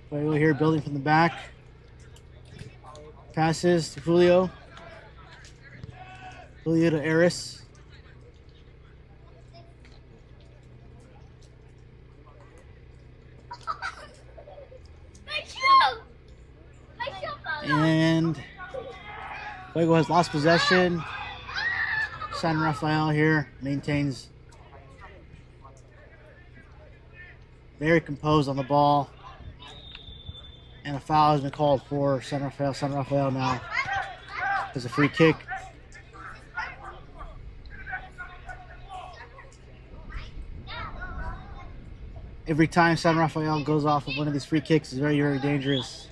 Fuego here building from the back. Passes to Julio. Julio to Eris. And Fuego has lost possession. San Rafael here maintains very composed on the ball. And a foul has been called for San Rafael. San Rafael now has a free kick. Every time San Rafael goes off of one of these free kicks is very, very dangerous.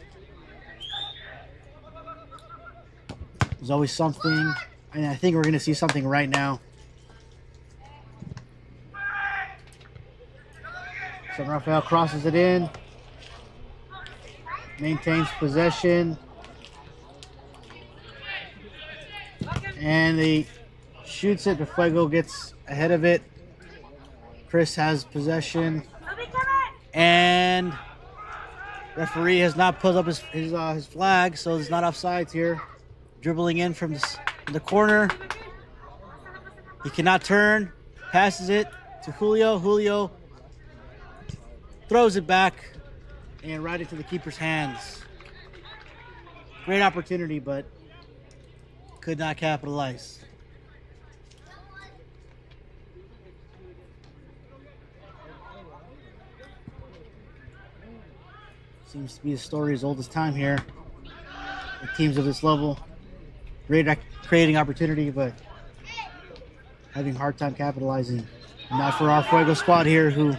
There's always something, and I think we're going to see something right now. San Rafael crosses it in, maintains possession, and he shoots it, but Fuego gets ahead of it. Chris has possession, and referee has not put up his flag, so there's not offsides here. Dribbling in from the corner. He cannot turn, passes it to Julio. Julio throws it back and right into the keeper's hands. Great opportunity, but could not capitalize. Seems to be the story as old as time here. The teams of this level, great at creating opportunity, but having a hard time capitalizing. Not for our Fuego squad here, who is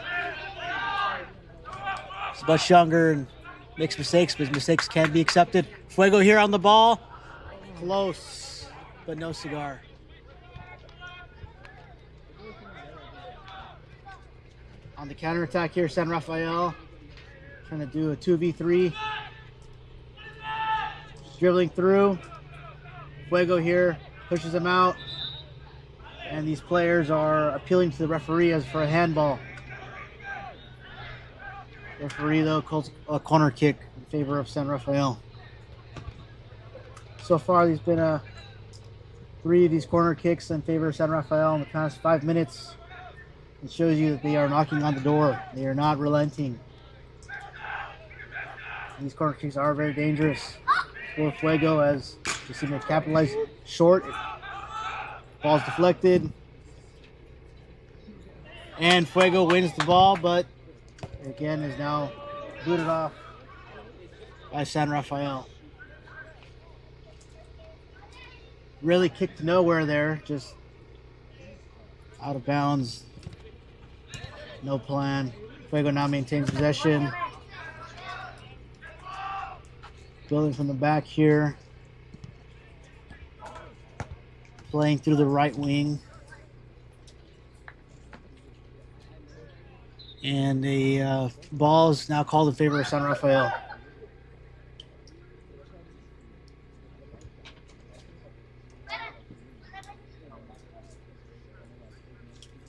much younger and makes mistakes, but mistakes can be accepted. Fuego here on the ball. Close, but no cigar. On the counterattack here, San Rafael trying to do a 2v3. Dribbling through. Fuego here pushes him out. And these players are appealing to the referee as for a handball. Referee, though, calls a corner kick in favor of San Rafael. So far, there's been 3 of these corner kicks in favor of San Rafael in the past 5 minutes. It shows you that they are knocking on the door. They are not relenting. These corner kicks are very dangerous for Fuego, as you see them capitalize short. Ball's deflected. And Fuego wins the ball, but again is now booted off by San Rafael. Really kicked nowhere there, just out of bounds. No plan. Fuego now maintains possession. Building from the back here. Playing through the right wing. And the ball is now called in favor of San Rafael.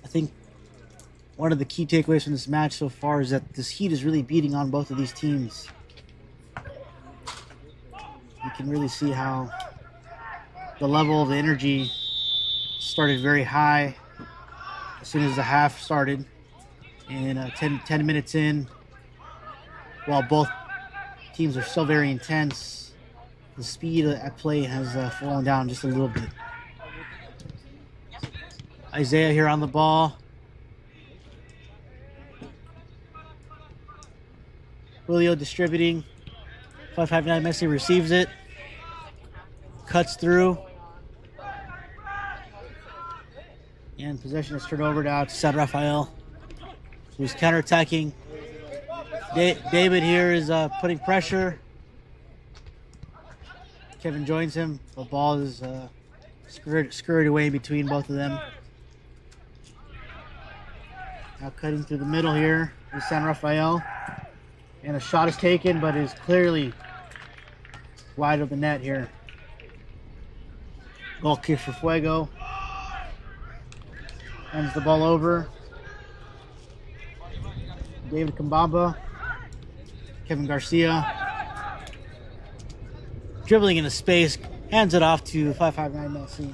I think one of the key takeaways from this match so far is that this heat is really beating on both of these teams. You can really see how the level of the energy started very high as soon as the half started. And 10 minutes in, while both teams are still very intense, the speed at play has fallen down just a little bit. Isaiah here on the ball. Julio distributing. 559 Messi receives it. Cuts through. And possession is turned over now to San Rafael. So he's counterattacking. David here is putting pressure. Kevin joins him. The ball is scurried away between both of them. Now cutting through the middle here is San Rafael. And a shot is taken, but is clearly wide of the net here. Goal kick for Fuego. Hands the ball over. David Kambamba. Kevin Garcia. Dribbling into space. Hands it off to 559 Messi.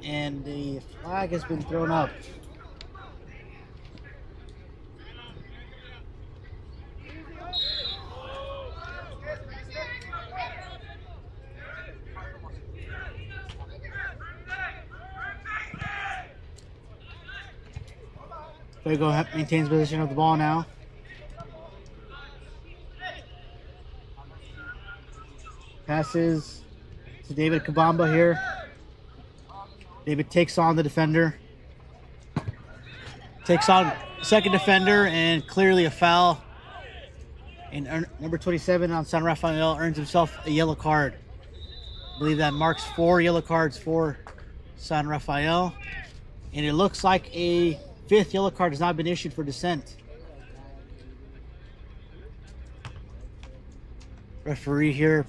And the flag has been thrown up. Fuego maintains possession of the ball now. Passes to David Kabamba here. David takes on the defender. Takes on second defender and clearly a foul. And number 27 on San Rafael earns himself a yellow card. I believe that marks 4 yellow cards for San Rafael. And it looks like a 5th yellow card has not been issued for dissent. Referee here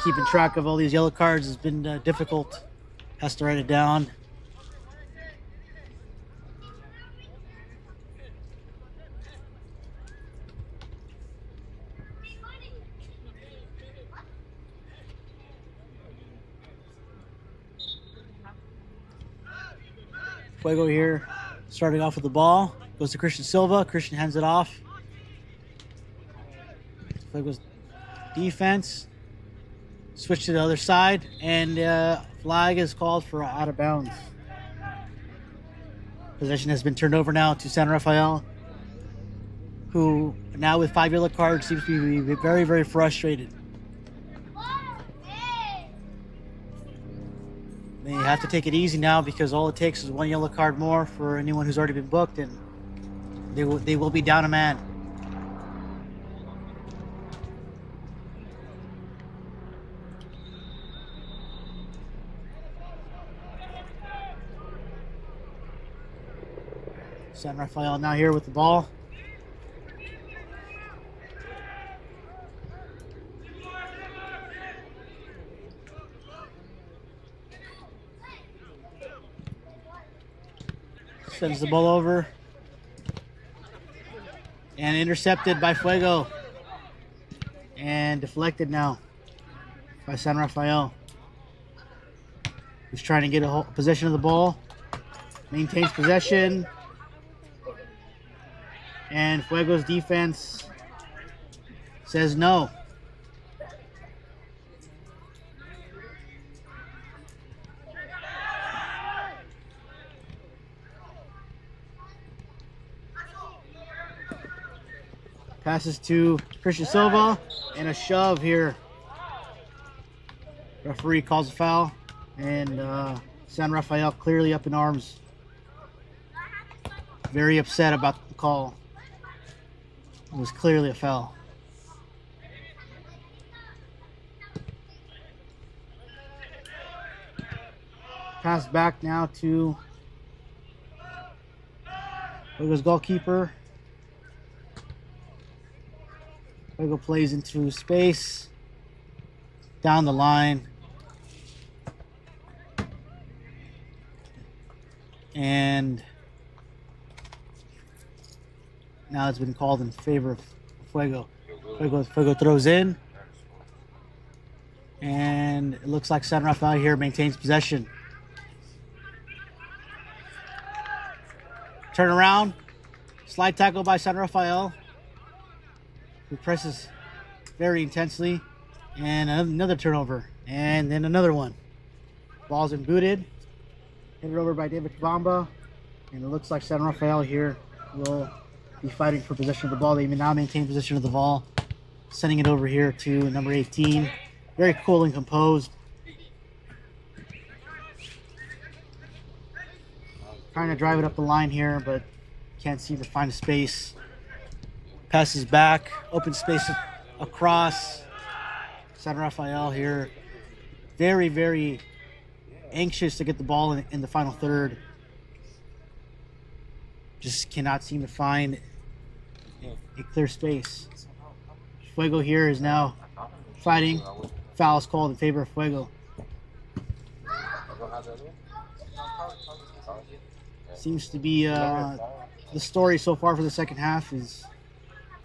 keeping track of all these yellow cards has been difficult. Has to write it down. Fuego here, starting off with the ball. Goes to Christian Silva. Christian hands it off. Fuego's defense. Switch to the other side, and flag is called for out of bounds. Possession has been turned over now to San Rafael, who now with 5 yellow cards seems to be very, very frustrated. They have to take it easy now because all it takes is 1 yellow card more for anyone who's already been booked, and they will be down a man. San Rafael now here with the ball. Sends the ball over. And intercepted by Fuego. And deflected now by San Rafael. Who's trying to get a possession of the ball. Maintains possession. And Fuego's defense says no. Passes to Christian Silva and a shove here. Referee calls a foul, and San Rafael clearly up in arms. Very upset about the call. It was clearly a foul. Pass back now to Fuego's goalkeeper. Fuego plays into space. Down the line. And now it's been called in favor of Fuego. Fuego throws in. And it looks like San Rafael here maintains possession. Turn around. Slide tackle by San Rafael, who presses very intensely. And another turnover. And then another one. Ball's been booted. Hit it over by David Kabamba. And it looks like San Rafael here will be fighting for possession of the ball. They now maintain possession of the ball. Sending it over here to number 18. Very cool and composed. Trying to drive it up the line here, but can't seem to find a space. Passes back. Open space across. San Rafael here. Very, very anxious to get the ball in the final third. Just cannot seem to find a clear space. Fuego here is now fighting. Foul is called in favor of Fuego. Seems to be the story so far for the second half is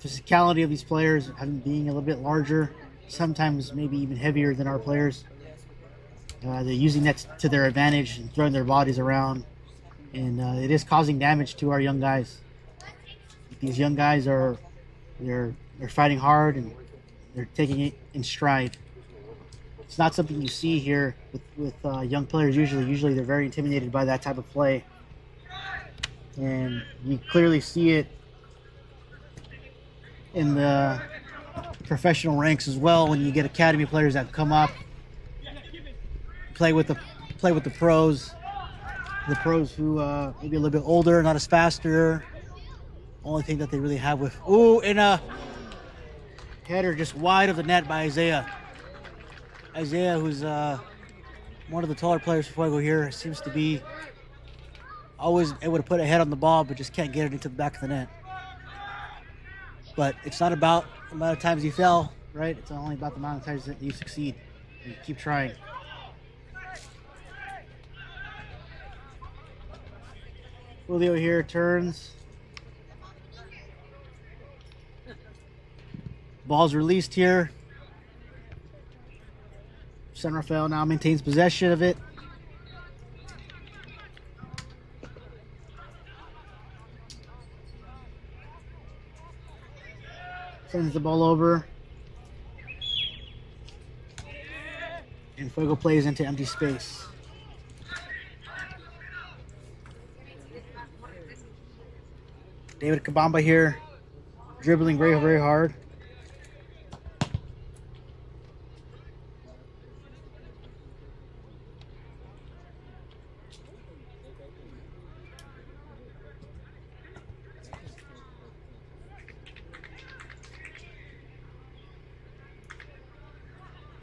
physicality of these players being a little bit larger, sometimes maybe even heavier than our players. They're using that to their advantage and throwing their bodies around. And it is causing damage to our young guys. These young guys they're fighting hard and they're taking it in stride. It's not something you see here with young players usually. Usually they're very intimidated by that type of play. And you clearly see it in the professional ranks as well when you get academy players that come up, play with the pros. The pros who maybe a little bit older, not as faster. Only thing that they really have with and a header just wide of the net by Isaiah. Isaiah, who's one of the taller players for Fuego here, seems to be always able to put a head on the ball, but just can't get it into the back of the net. But it's not about the amount of times you fail, right? It's only about the amount of times that you succeed. You keep trying. Julio here turns. Ball's released here. San Rafael now maintains possession of it. Sends the ball over. And Fuego plays into empty space. David Kabamba here, dribbling very, very hard.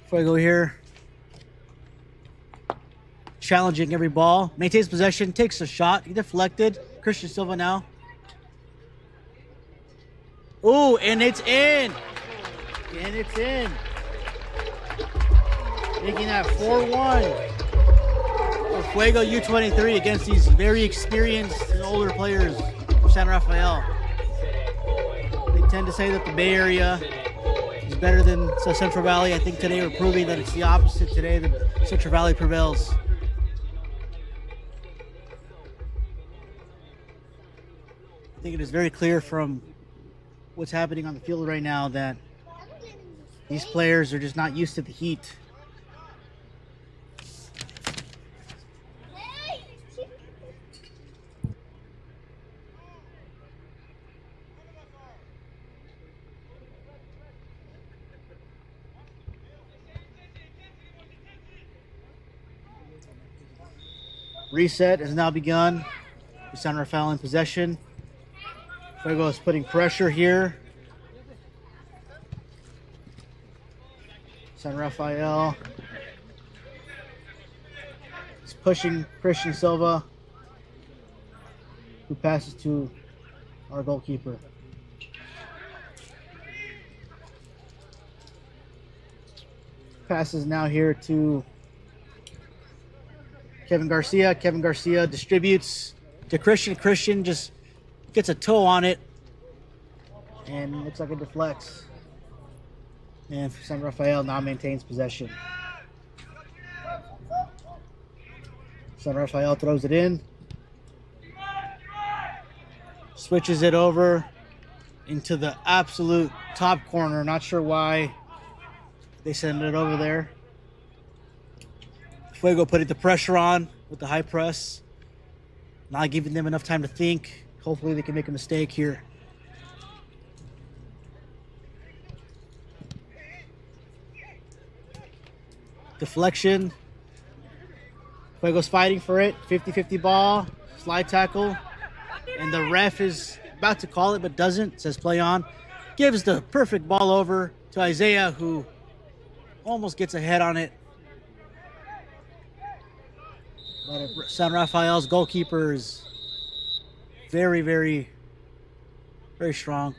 Fuego here, challenging every ball, maintains possession, takes a shot, he deflected. Christian Silva now. Oh, and it's in. And it's in. Making that 4-1 for Fuego U23 against these very experienced and older players from San Rafael. They tend to say that the Bay Area is better than the Central Valley. I think today we're proving that it's the opposite today. The Central Valley prevails. I think it is very clear from what's happening on the field right now that these players are just not used to the heat. Reset has now begun. San Rafael in possession. Fuego is putting pressure here. San Rafael is pushing Christian Silva, who passes to our goalkeeper. Passes now here to Kevin Garcia. Kevin Garcia distributes to Christian. Christian just gets a toe on it and looks like it deflects. And San Rafael now maintains possession. San Rafael throws it in. Switches it over into the absolute top corner. Not sure why they send it over there. Fuego putting the pressure on with the high press. Not giving them enough time to think. Hopefully they can make a mistake here. Deflection. Fuego's fighting for it. 50-50 ball. Slide tackle. And the ref is about to call it but doesn't. Says play on. Gives the perfect ball over to Isaiah, who almost gets a head on it. But San Rafael's goalkeeper is very, very, very strong.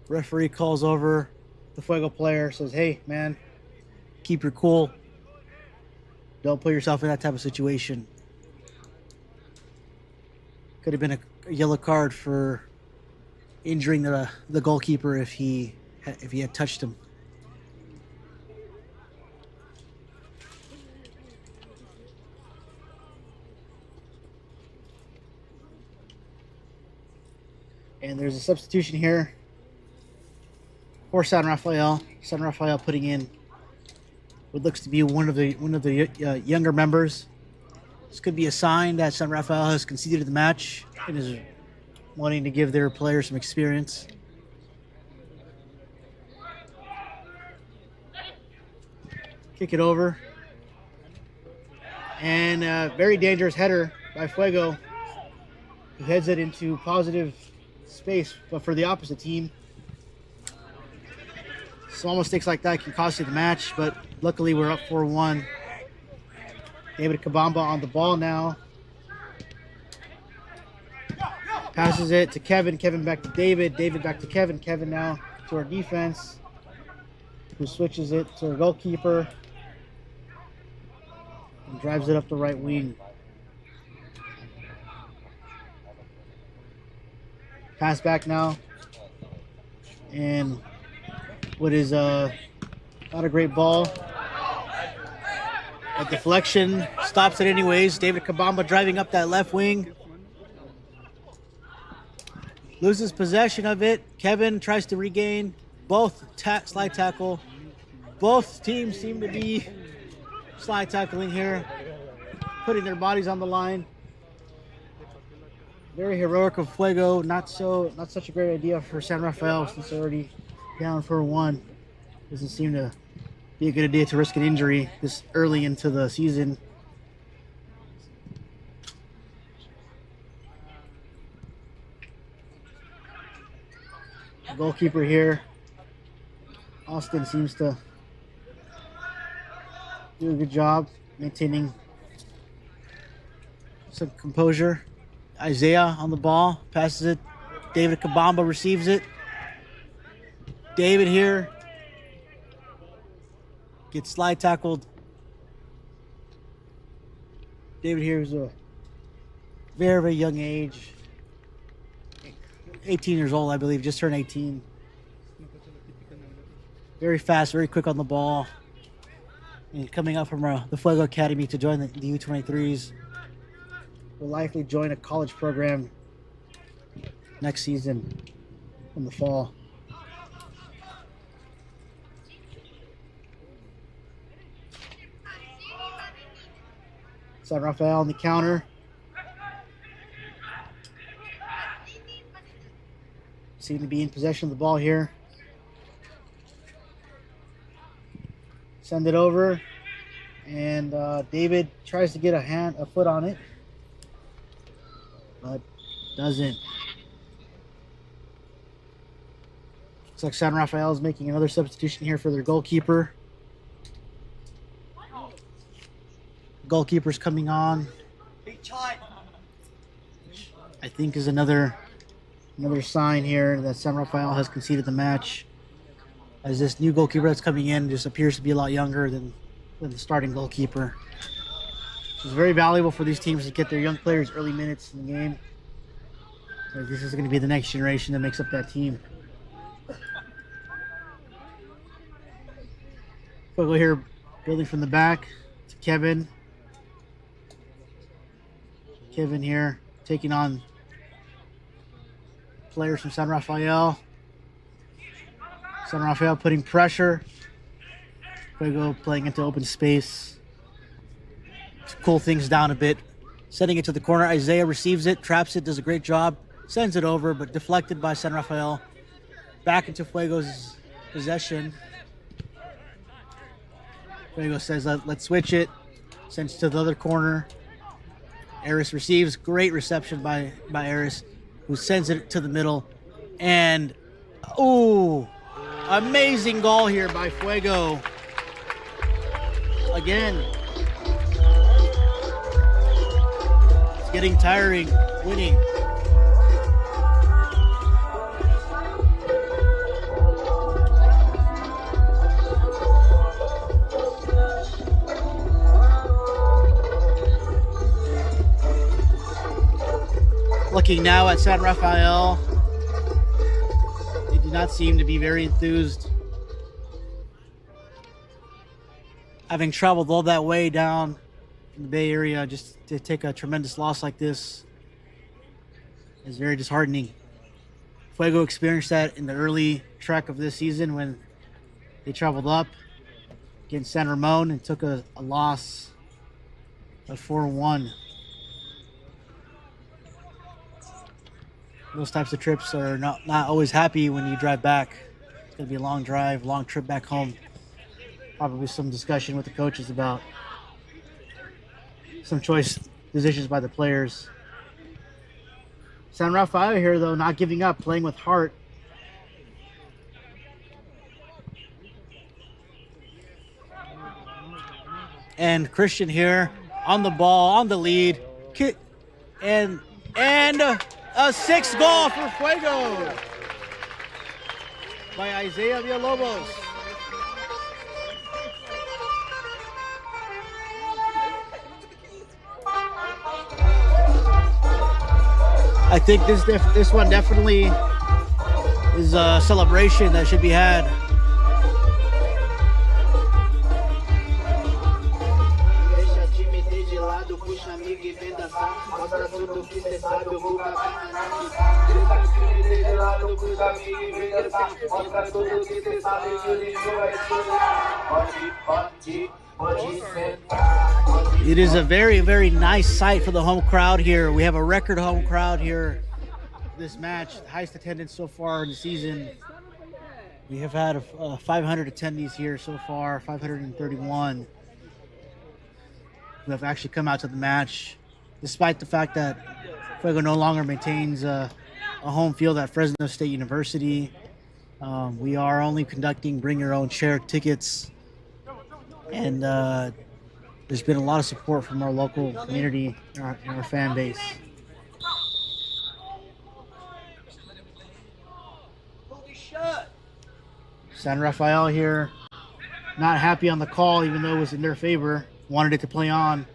Referee calls over the Fuego player, says, hey, man, keep your cool. Don't put yourself in that type of situation. Could have been a yellow card for injuring the goalkeeper if he had touched him. And there's a substitution here for San Rafael. San Rafael putting in what looks to be one of the younger members. This could be a sign that San Rafael has conceded the match and is wanting to give their players some experience. Kick it over. And a very dangerous header by Fuego, who heads it into positive space, but for the opposite team. Small mistakes like that can cost you the match, but luckily we're up 4-1. David Kabamba on the ball now. Passes it to Kevin. Kevin back to David. David back to Kevin. Kevin now to our defense, who switches it to our goalkeeper and drives it up the right wing. Pass back now. And what is not a great ball. A deflection stops it anyways. David Kabamba driving up that left wing. Loses possession of it. Kevin tries to regain. Both slide tackle. Both teams seem to be slide tackling here, putting their bodies on the line. Very heroic of Fuego. Not such a great idea for San Rafael since they're already down 4-1. Doesn't seem to be a good idea to risk an injury this early into the season. Goalkeeper here. Austin seems to do a good job maintaining some composure. Isaiah on the ball, passes it. David Kabamba receives it. David here gets slide tackled. David here is a very, very young age. 18 years old, I believe, just turned 18. Very fast, very quick on the ball. And coming up from the Fuego Academy to join the U23s. Will likely join a college program next season in the fall. San Rafael on the counter. Seem to be in possession of the ball here. Send it over, and David tries to get a foot on it, but doesn't. Looks like San Rafael is making another substitution here for their goalkeeper. Goalkeeper's coming on. I think is another sign here that San Rafael has conceded the match, as this new goalkeeper that's coming in just appears to be a lot younger than the starting goalkeeper. It's very valuable for these teams to get their young players early minutes in the game. This is going to be the next generation that makes up that team. We'll go here, building from the back to Kevin. Kevin here taking on players from San Rafael. San Rafael putting pressure. Fuego playing into open space to cool things down a bit. Sending it to the corner. Isaiah receives it, traps it, does a great job. Sends it over, but deflected by San Rafael. Back into Fuego's possession. Fuego says, let's switch it. Sends to the other corner. Aris receives. Great reception by Aris, who sends it to the middle. And, ooh, amazing goal here by Fuego. Again, it's getting tiring winning. Looking now at San Rafael, they do not seem to be very enthused. Having traveled all that way down in the Bay Area just to take a tremendous loss like this is very disheartening. Fuego experienced that in the early track of this season when they traveled up against San Ramon and took a loss of 4-1. Those types of trips are not always happy when you drive back. It's going to be a long drive, long trip back home. Probably some discussion with the coaches about some choice decisions by the players. San Rafael here, though, not giving up, playing with heart. And Christian here on the ball, on the lead. And a sixth goal for Fuego by Isaiah Villalobos. I think this one definitely is a celebration that should be had. It is a very, very nice sight for the home crowd here. We have a record home crowd here this match, the highest attendance so far in the season. We have had 500 attendees here so far, 531 who have actually come out to the match, despite the fact that Fuego no longer maintains a home field at Fresno State University. We are only conducting bring your own chair tickets, and there's been a lot of support from our local community and our fan base. San Rafael here, not happy on the call, even though it was in their favor. Wanted it to play on.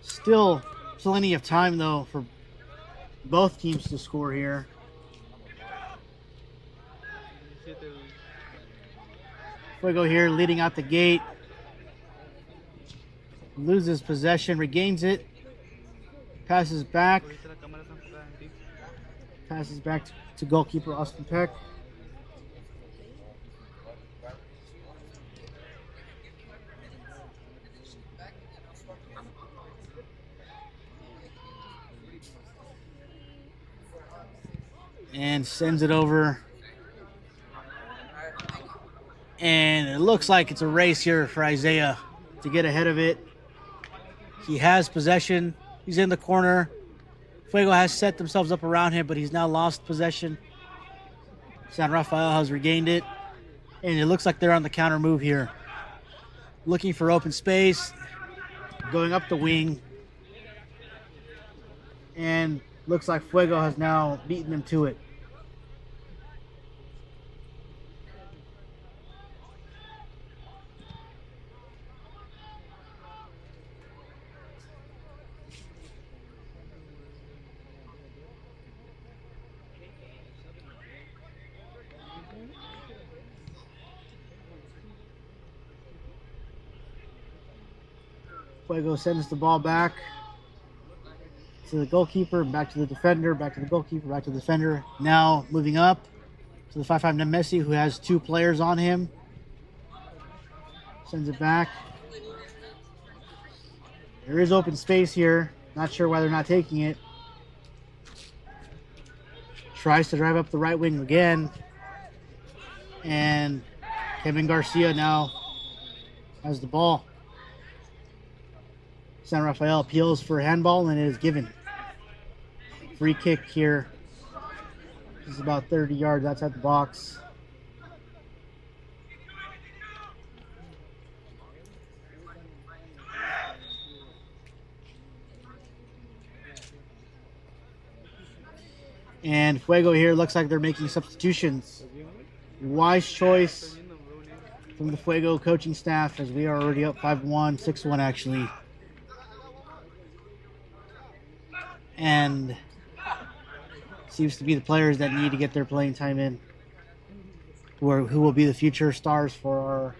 Still plenty of time, though, for both teams to score here. Fuego here leading out the gate. Loses possession, regains it. Passes back. Passes back to goalkeeper Austin Peck. And sends it over. And it looks like it's a race here for Isaiah to get ahead of it. He has possession. He's in the corner. Fuego has set themselves up around him, but he's now lost possession. San Rafael has regained it. And it looks like they're on the counter move here. Looking for open space. Going up the wing. And looks like Fuego has now beaten them to it. Fuego sends the ball back to the goalkeeper, back to the defender, back to the goalkeeper, back to the defender. Now moving up to the 5'5" Messi, who has two players on him. Sends it back. There is open space here. Not sure why they're not taking it. Tries to drive up the right wing again. And Kevin Garcia now has the ball. San Rafael appeals for a handball, and it is given. Free kick here. This is about 30 yards outside the box. And Fuego here looks like they're making substitutions. Wise choice from the Fuego coaching staff, as we are already up 5-1, 6-1 actually. And seems to be the players that need to get their playing time in, who will be the future stars for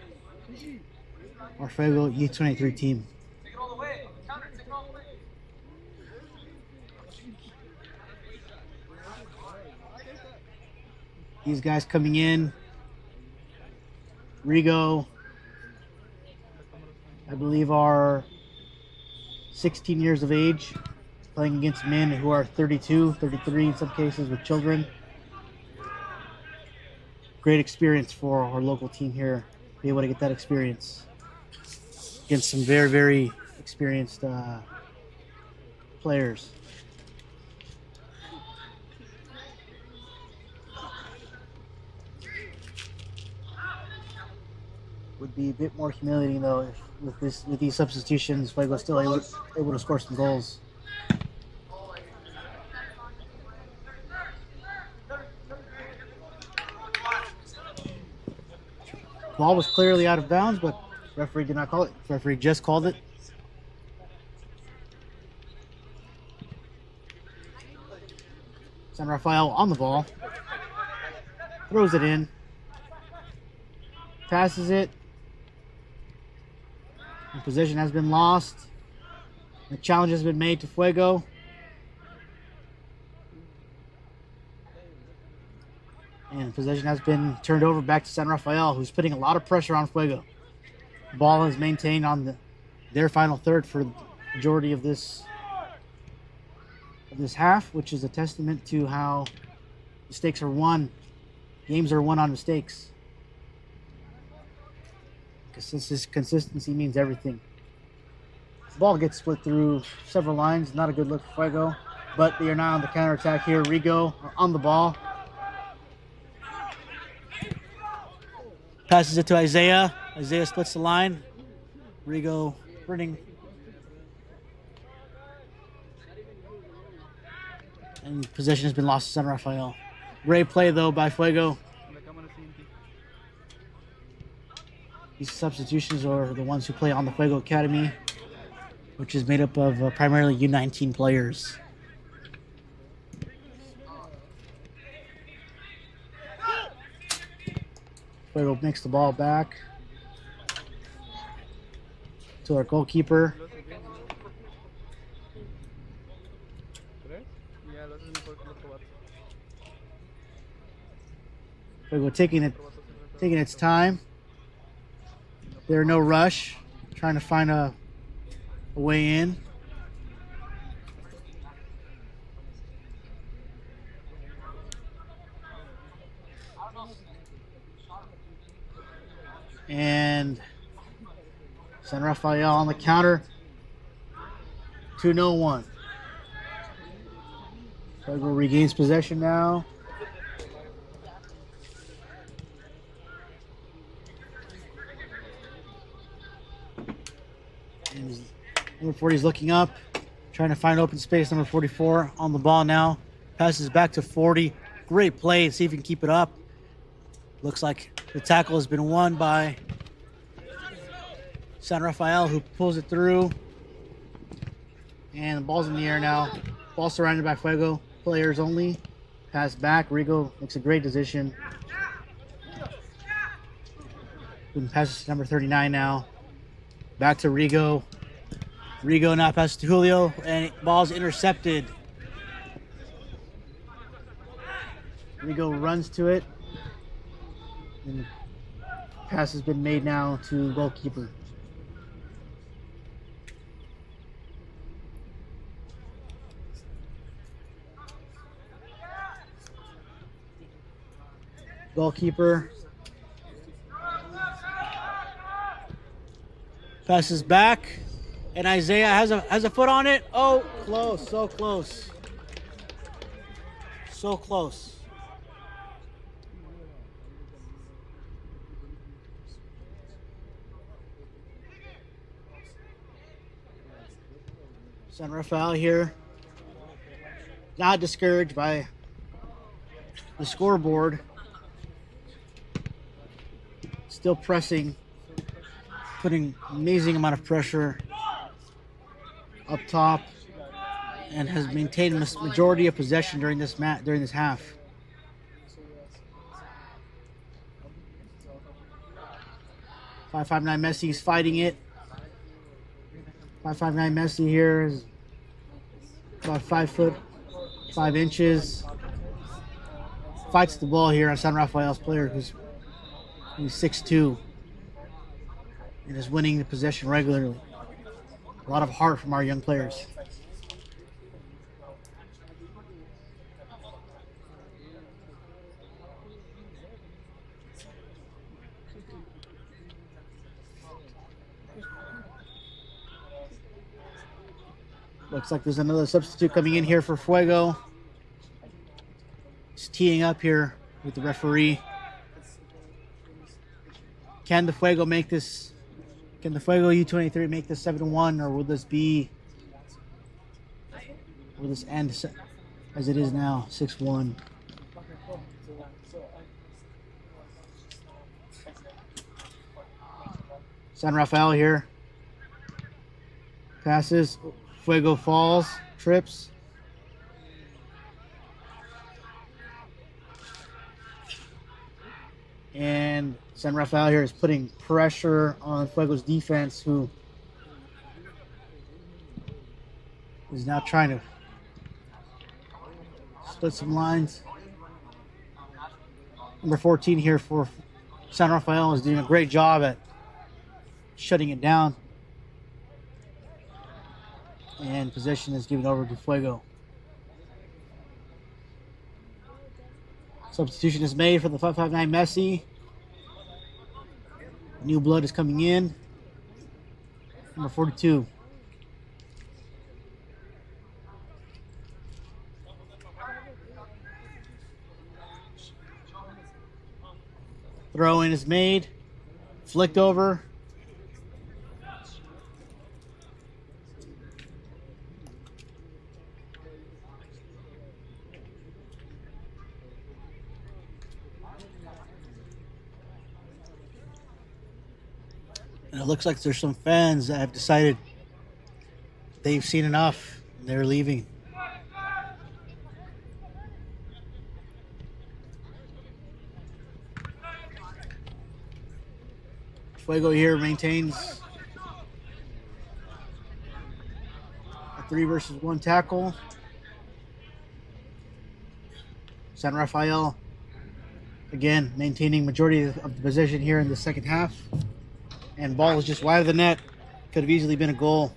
our FUEGO U23 team. These guys coming in, Rigo, I believe, are 16 years of age, playing against men who are 32, 33 in some cases with children. great experience for our local team here. Be able to get that experience against some very, very experienced players. Would be a bit more humiliating though if with these substitutions, Fuego's still able to score some goals. Ball was clearly out of bounds, but referee did not call it. Referee just called it. San Rafael on the ball. Throws it in. Passes it. And possession has been lost. The challenge has been made to Fuego. And possession has been turned over back to San Rafael, who's putting a lot of pressure on Fuego. Ball is maintained on their final third for the majority of this half, which is a testament to how mistakes are won. Games are won on mistakes. Consistency means everything. The ball gets split through several lines. Not a good look for Fuego, but they are now on the counterattack here. Rigo on the ball. Passes it to Isaiah. Isaiah splits the line. Rigo running. And possession has been lost to San Rafael. Great play though by Fuego. These substitutions are the ones who play on the Fuego Academy, which is made up of primarily U19 players. Fuego makes the ball back to our goalkeeper. Fuego taking its time. There's no rush, trying to find a way in. And San Rafael on the counter. 2-0-1. Fuego regains possession now. And number 40 is looking up, trying to find open space. Number 44 on the ball now. Passes back to 40. Great play. See if he can keep it up. Looks like the tackle has been won by San Rafael, who pulls it through. And the ball's in the air now. Ball surrounded by Fuego. Players only. Pass back. Rigo makes a great decision. Passes to number 39 now. Back to Rigo. Rigo now passes to Julio, and ball's intercepted. Rigo runs to it. And pass has been made now to goalkeeper. Goalkeeper passes back, and Isaiah has a foot on it. Oh, close, so close. So close. San Rafael here, not discouraged by the scoreboard. Still pressing, putting amazing amount of pressure up top, and has maintained a majority of possession during this half. .559 Messi is fighting it. 5'9" Messi here is about 5 foot 5 inches. Fights the ball here on San Rafael's player, who's 6'2", and is winning the possession regularly. A lot of heart from our young players. Looks like there's another substitute coming in here for Fuego. He's teeing up here with the referee. Can the Fuego make this? Can the Fuego U23 make this 7-1, or will this be? Will this end as it is now, 6-1? San Rafael here. Passes. Fuego falls. Trips. And San Rafael here is putting pressure on Fuego's defense, who is now trying to split some lines. Number 14 here for San Rafael is doing a great job at shutting it down. And possession is given over to Fuego. Substitution is made for the 5'9" Messi. New blood is coming in. Number 42. Throw in is made. Flicked over. And it looks like there's some fans that have decided they've seen enough. They're leaving. Fuego here maintains a 3-versus-1 tackle. San Rafael again maintaining majority of the possession here in the second half. And ball is just wide of the net. Could have easily been a goal.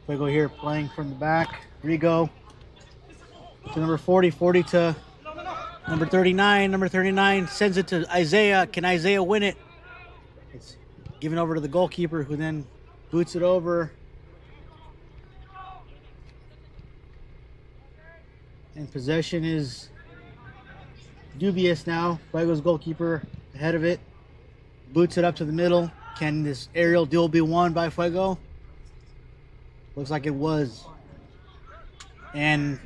Fuego here playing from the back. Rigo to number 40, 40 to number 39. Number 39 sends it to Isaiah. Can Isaiah win it? It's given over to the goalkeeper, who then boots it over. And possession is dubious now. Fuego's goalkeeper ahead of it. Boots it up to the middle. Can this aerial duel be won by Fuego? Looks like it was. And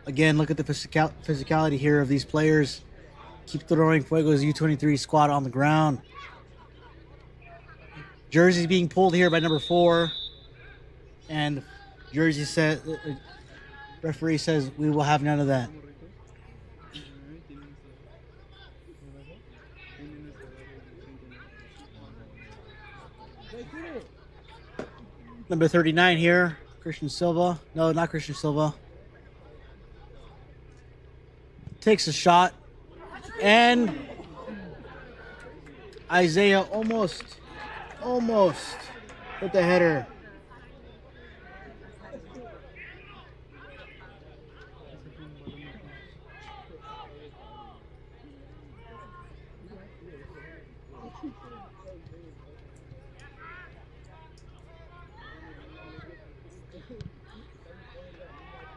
again, look at the physicality here of these players. Keep throwing Fuego's U23 squad on the ground. Jersey being pulled here by number 4. And Jersey said... referee says we will have none of that. Number 39 here, Christian Silva. No, not Christian Silva. Takes a shot. And Isaiah almost hit the header.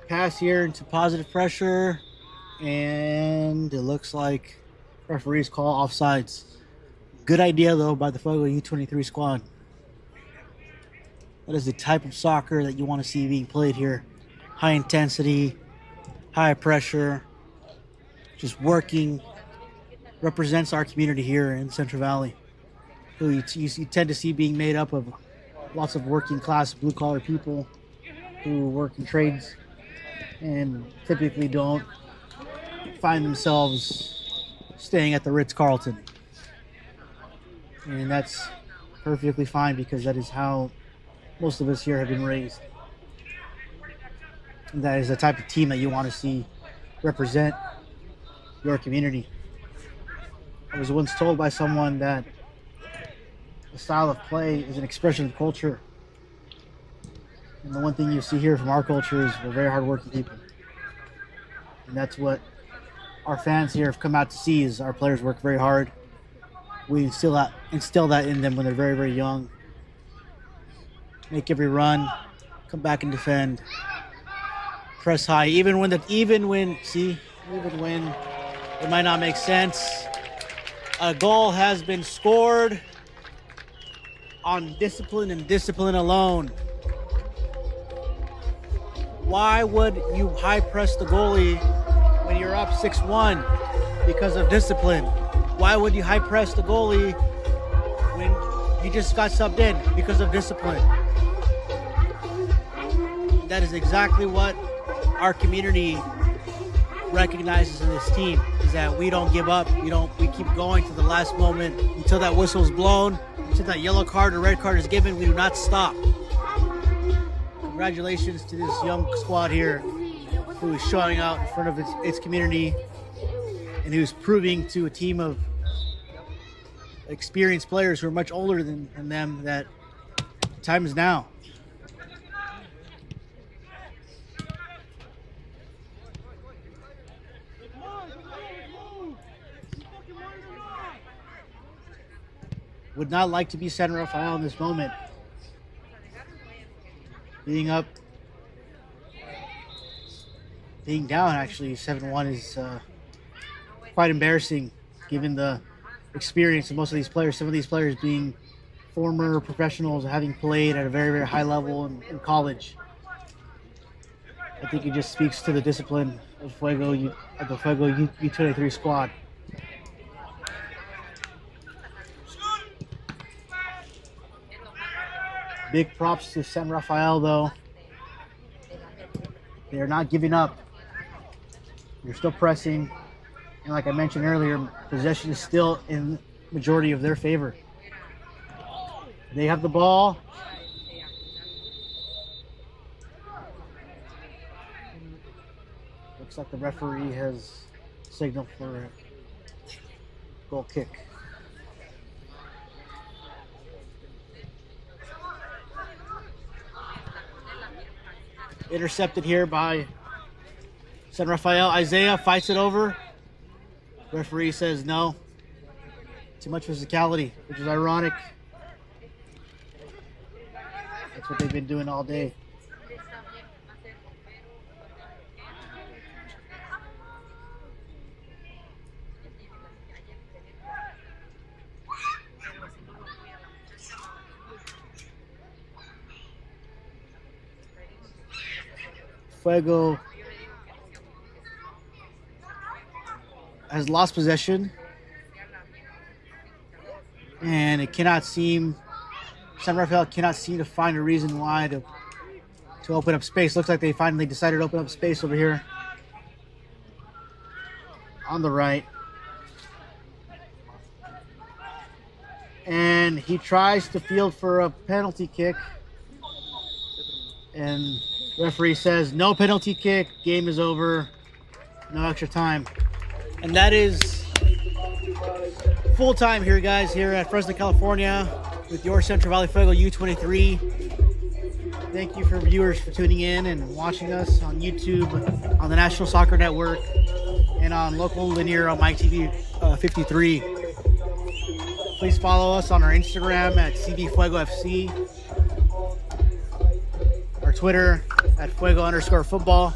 Pass here into positive pressure, and it looks like referees call offsides. Good idea though by the Fuego U23 squad. That is the type of soccer that you want to see being played here. High intensity, high pressure, just working. Represents our community here in Central Valley, who you tend to see being made up of lots of working class blue collar people who work in trades and typically don't find themselves staying at the Ritz-Carlton. And that's perfectly fine, because that is how most of us here have been raised. And that is the type of team that you want to see represent your community. I was once told by someone that the style of play is an expression of culture. And the one thing you see here from our culture is we're very hardworking people. And that's what our fans here have come out to see, is our players work very hard. We instill that in them when they're very, very young. Make every run, come back and defend, press high, even when it might not make sense. A goal has been scored on discipline and discipline alone. Why would you high press the goalie when you're up 6-1 because of discipline? Why would you high press the goalie when you just got subbed in because of discipline? That is exactly what our community recognizes in this team, is that we don't give up. We keep going to the last moment until that whistle is blown, until that yellow card or red card is given. We do not stop. Congratulations to this young squad here who is showing out in front of its community, and who's proving to a team of experienced players who are much older than them that time is now. Would not like to be San Rafael in this moment. Being down actually 7-1 is quite embarrassing, given the experience of most of these players. Some of these players being former professionals, having played at a very, very high level in college. I think it just speaks to the discipline of the FUEGO U23 squad. Big props to San Rafael, though. They're not giving up. They're still pressing. And like I mentioned earlier, possession is still in majority of their favor. They have the ball. Looks like the referee has signaled for a goal kick. Intercepted here by San Rafael. Isaiah fights it over. Referee says no. Too much physicality, which is ironic. That's what they've been doing all day. FUEGO has lost possession, and San Rafael cannot seem to find a reason why to open up space. Looks like they finally decided to open up space over here on the right. And he tries to field for a penalty kick, and referee says no penalty kick, game is over, no extra time. And that is full time here, guys, here at Fresno, California, with your Central Valley FUEGO U23. Thank you for viewers for tuning in and watching us on YouTube, on the National Soccer Network, and on local linear on Mike TV 53. Please follow us on our Instagram at CBFuegoFC, our Twitter at Fuego_football,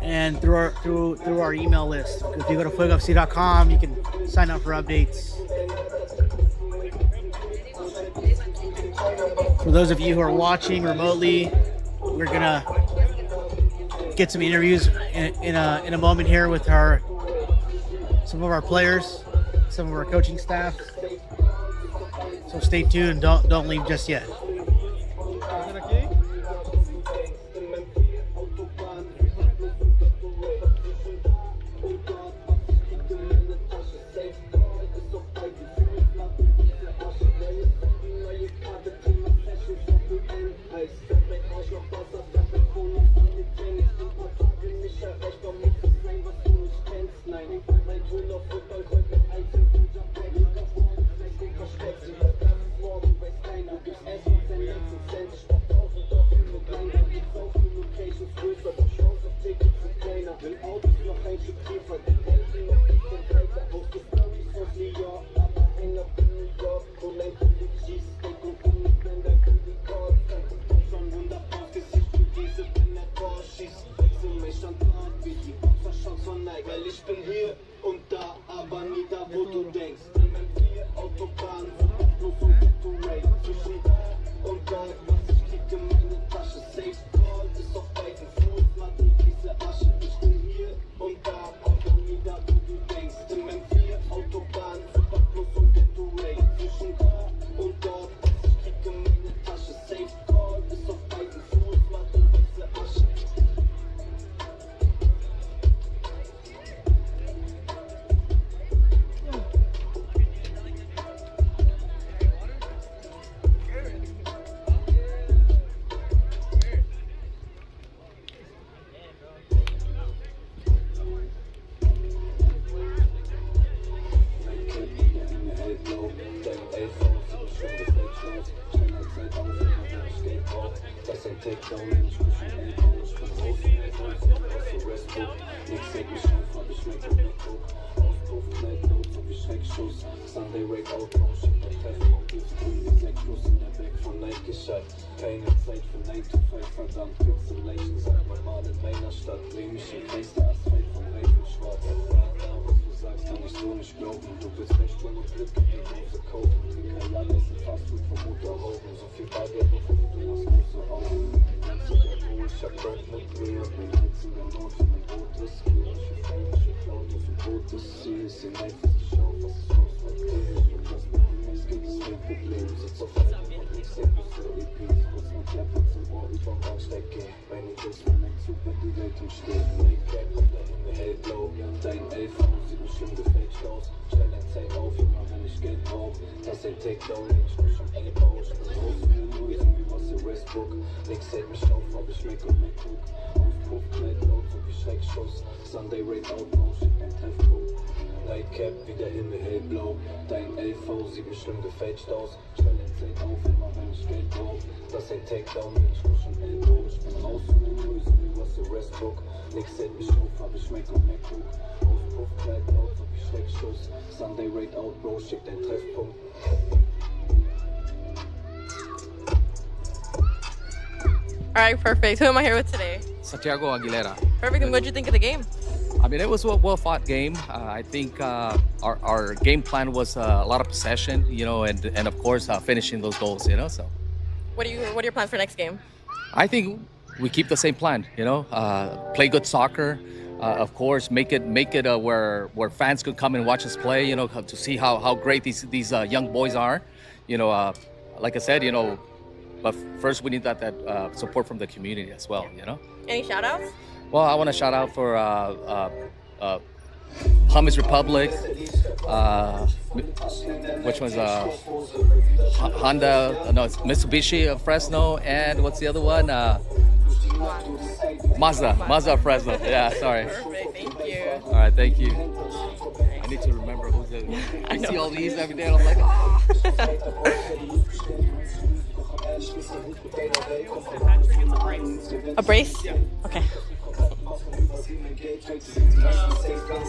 and through our email list. If you go to FuegoFC.com, you can sign up for updates. For those of you who are watching remotely, we're gonna get some interviews in a moment here with some of our players, some of our coaching staff. So stay tuned. Don't leave just yet. Morgen weiß kein, du bist steigt, weil ich bin hier und da, aber nie da, wo du denkst. M4 Autobahn, bloß und du Rate zwischen und dort, was ich krieg in meine Tasche. Safe Call ist auf beiden Fuß, Mathe, diese Asche. Ich bin hier und da, aber nie da, wo du denkst. Im M4 Autobahn, super plus und du Rate zwischen und dort, was ich krieg in meine Tasche. Safe Call ist auf beiden Fuß, Mathe, diese Asche. Sunday Rake Auto, der Treffpunkt ist grün, 6 plus in der Back von Night gescheit. Keine Zeit für 9 to 5, verdammt Pixelation, sagt man mal in meiner Stadt. Dreh mich im Kreis, der Asphalt von Reifen schwarz. Was du sagst, kann ich so nicht glauben. Du willst recht und Glück in die Hose kaufen. Wie kein Land ist ein Fastfood vom Mutterhaufen. So viel Bargeld auf dem du hast große Augen. Ich hab Brand mit mir, mein einziger Not für mein Boot riskiert. Ich will fein, ich will klauen, so viel Brot ist Ziel. Ich seh live, ich schau, was ist los mit dir. Und was mit dem Eis geht, ist kein Problem. Sitz auf einem und ich seh bis zur EP. Kurz mit Klappern zum Ohr überm Bahnsteig gehen. Meine Jungs, mein Zug, wenn die Welt umsteht. Mein Cap und der Himmel hellblau. Dein Elfer sieht mir schlimm gefälscht aus. Stell dein Zeit auf, immer wenn ich Geld brauch. Das ist ein Takedown, ich muss schon A-Bau. Ich bin groß wie ein Louis, wie was in Westbrook. Nix hält mich auf, ob ich Mac und Mac guck. Auspuff, Kleid laut, so wie Schreckschuss. Sunday Rate Outlaw, shit, ein Treffpunkt. Nightcap, wie der Himmel hellblau. Dein LV sieht mir schlimm gefälscht aus. Stell dein Zeit auf, immer wenn ich Geld brauch. Das ist ein Takedown, ich muss schon A-Bau. Ich bin raus wie ein Louis, wie was in Westbrook. Nix hält mich auf, hab ich Mac und Mac guck. Auspuff, Kleid laut, so wie Schreckschuss. Sunday Rate Outlaw, shit, ein Treffpunkt. All right, perfect. Who am I here with today? Santiago Aguilera. Perfect. And what did you think of the game? I mean, it was a well-fought game. I think our game plan was a lot of possession, you know, and of course finishing those goals, you know. So What are your plans for next game? I think we keep the same plan, you know. Play good soccer, of course. Make it where fans could come and watch us play, you know, to see how great these young boys are, you know. Like I said, you know. But first, we need that support from the community as well, you know? Any shout-outs? Well, I want to shout out for Hummus Republic, which was Honda, no, it's Mitsubishi of Fresno, and what's the other one? Mazda Fresno. Yeah, sorry. Perfect. Thank you. All right, thank you. I need to remember who's it. I see all these every day, and I'm like, oh. A brace? Okay.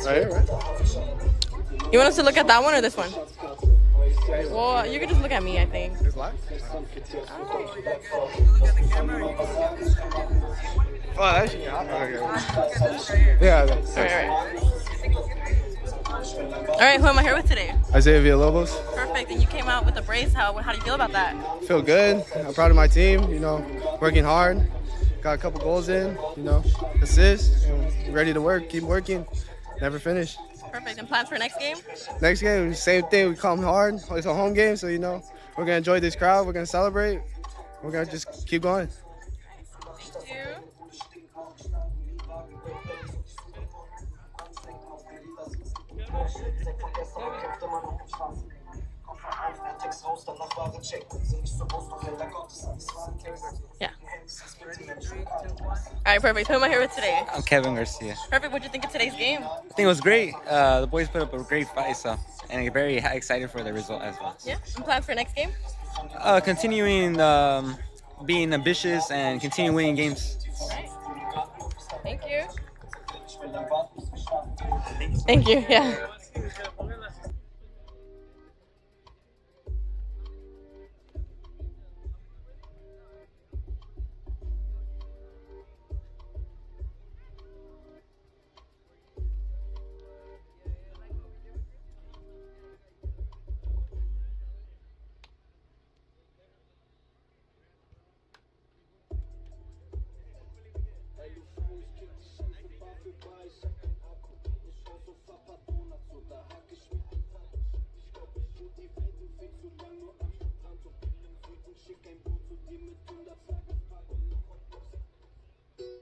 Right here, right? You want us to look at that one or this one? Well, you can just look at me, I think. It's live? Oh, that's okay. Yeah. All right, who am I here with today? Isaiah Villalobos. Perfect. And you came out with a brace. How do you feel about that? Feel good. I'm proud of my team. You know, working hard. Got a couple goals in. You know, assists. And ready to work. Keep working. Never finish. Perfect. And plans for next game? Next game, same thing. We come hard. It's a home game, so you know we're gonna enjoy this crowd. We're gonna celebrate. We're gonna just keep going. Thank you. Yeah. All right, perfect. Who am I here with today? I'm Kevin Garcia. Perfect. What'd you think of today's game? I think it was great. The boys put up a great fight, so and I'm very excited for the result as well. Yeah. And plans for next game? Continuing being ambitious and continue winning games. All right. Thank you. Thank you. Yeah.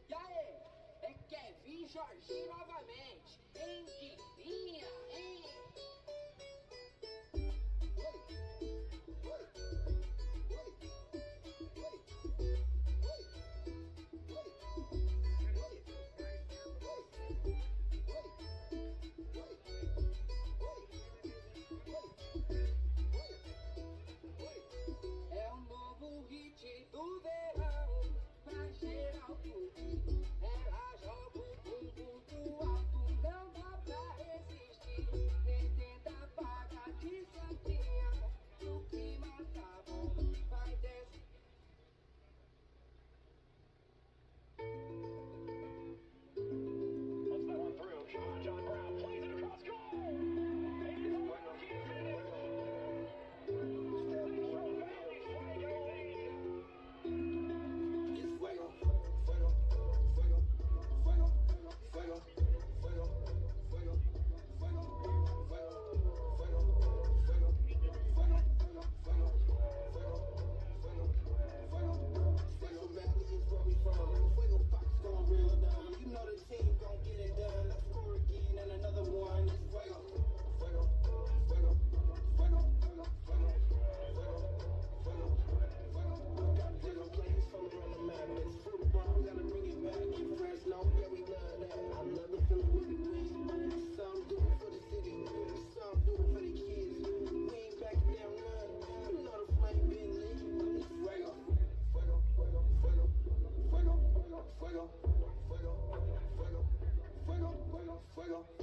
E aí, é Kevin Jorginho novamente. Hein, Divinha, hein? É o novo hit do verão, pra geral curtir. Ela joga o bumbum pro alto, não dá pra resistir. Nem tenta pagar de santinha, o clima tá bom, vai descer. Puts that one through. John Brown plays it across goal. It's fuego, fuego, fuego, fuego, fuego, fuego, fuego, fuego, fuego, fuego, fuego, fuego, fuego, fuego, fuego, Valley is where we from. Fuego Fox going real down. You know the team gon' get it done. Let's score again and another one. It's fuego, fuego, fuego, fuego, fuego, fuego, fuego, fuego. Got different players from around the map. It's football, gotta bring it back. Keep fresh, no, yeah, we love that. I love the feeling when we win. Some do it for the city, some do it for the kids. We ain't backing down none. You know the flame been lit. It's fuego, fuego, fuego, fuego, fuego, fuego, fuego, fuego, fuego, fuego, fuego, fuego.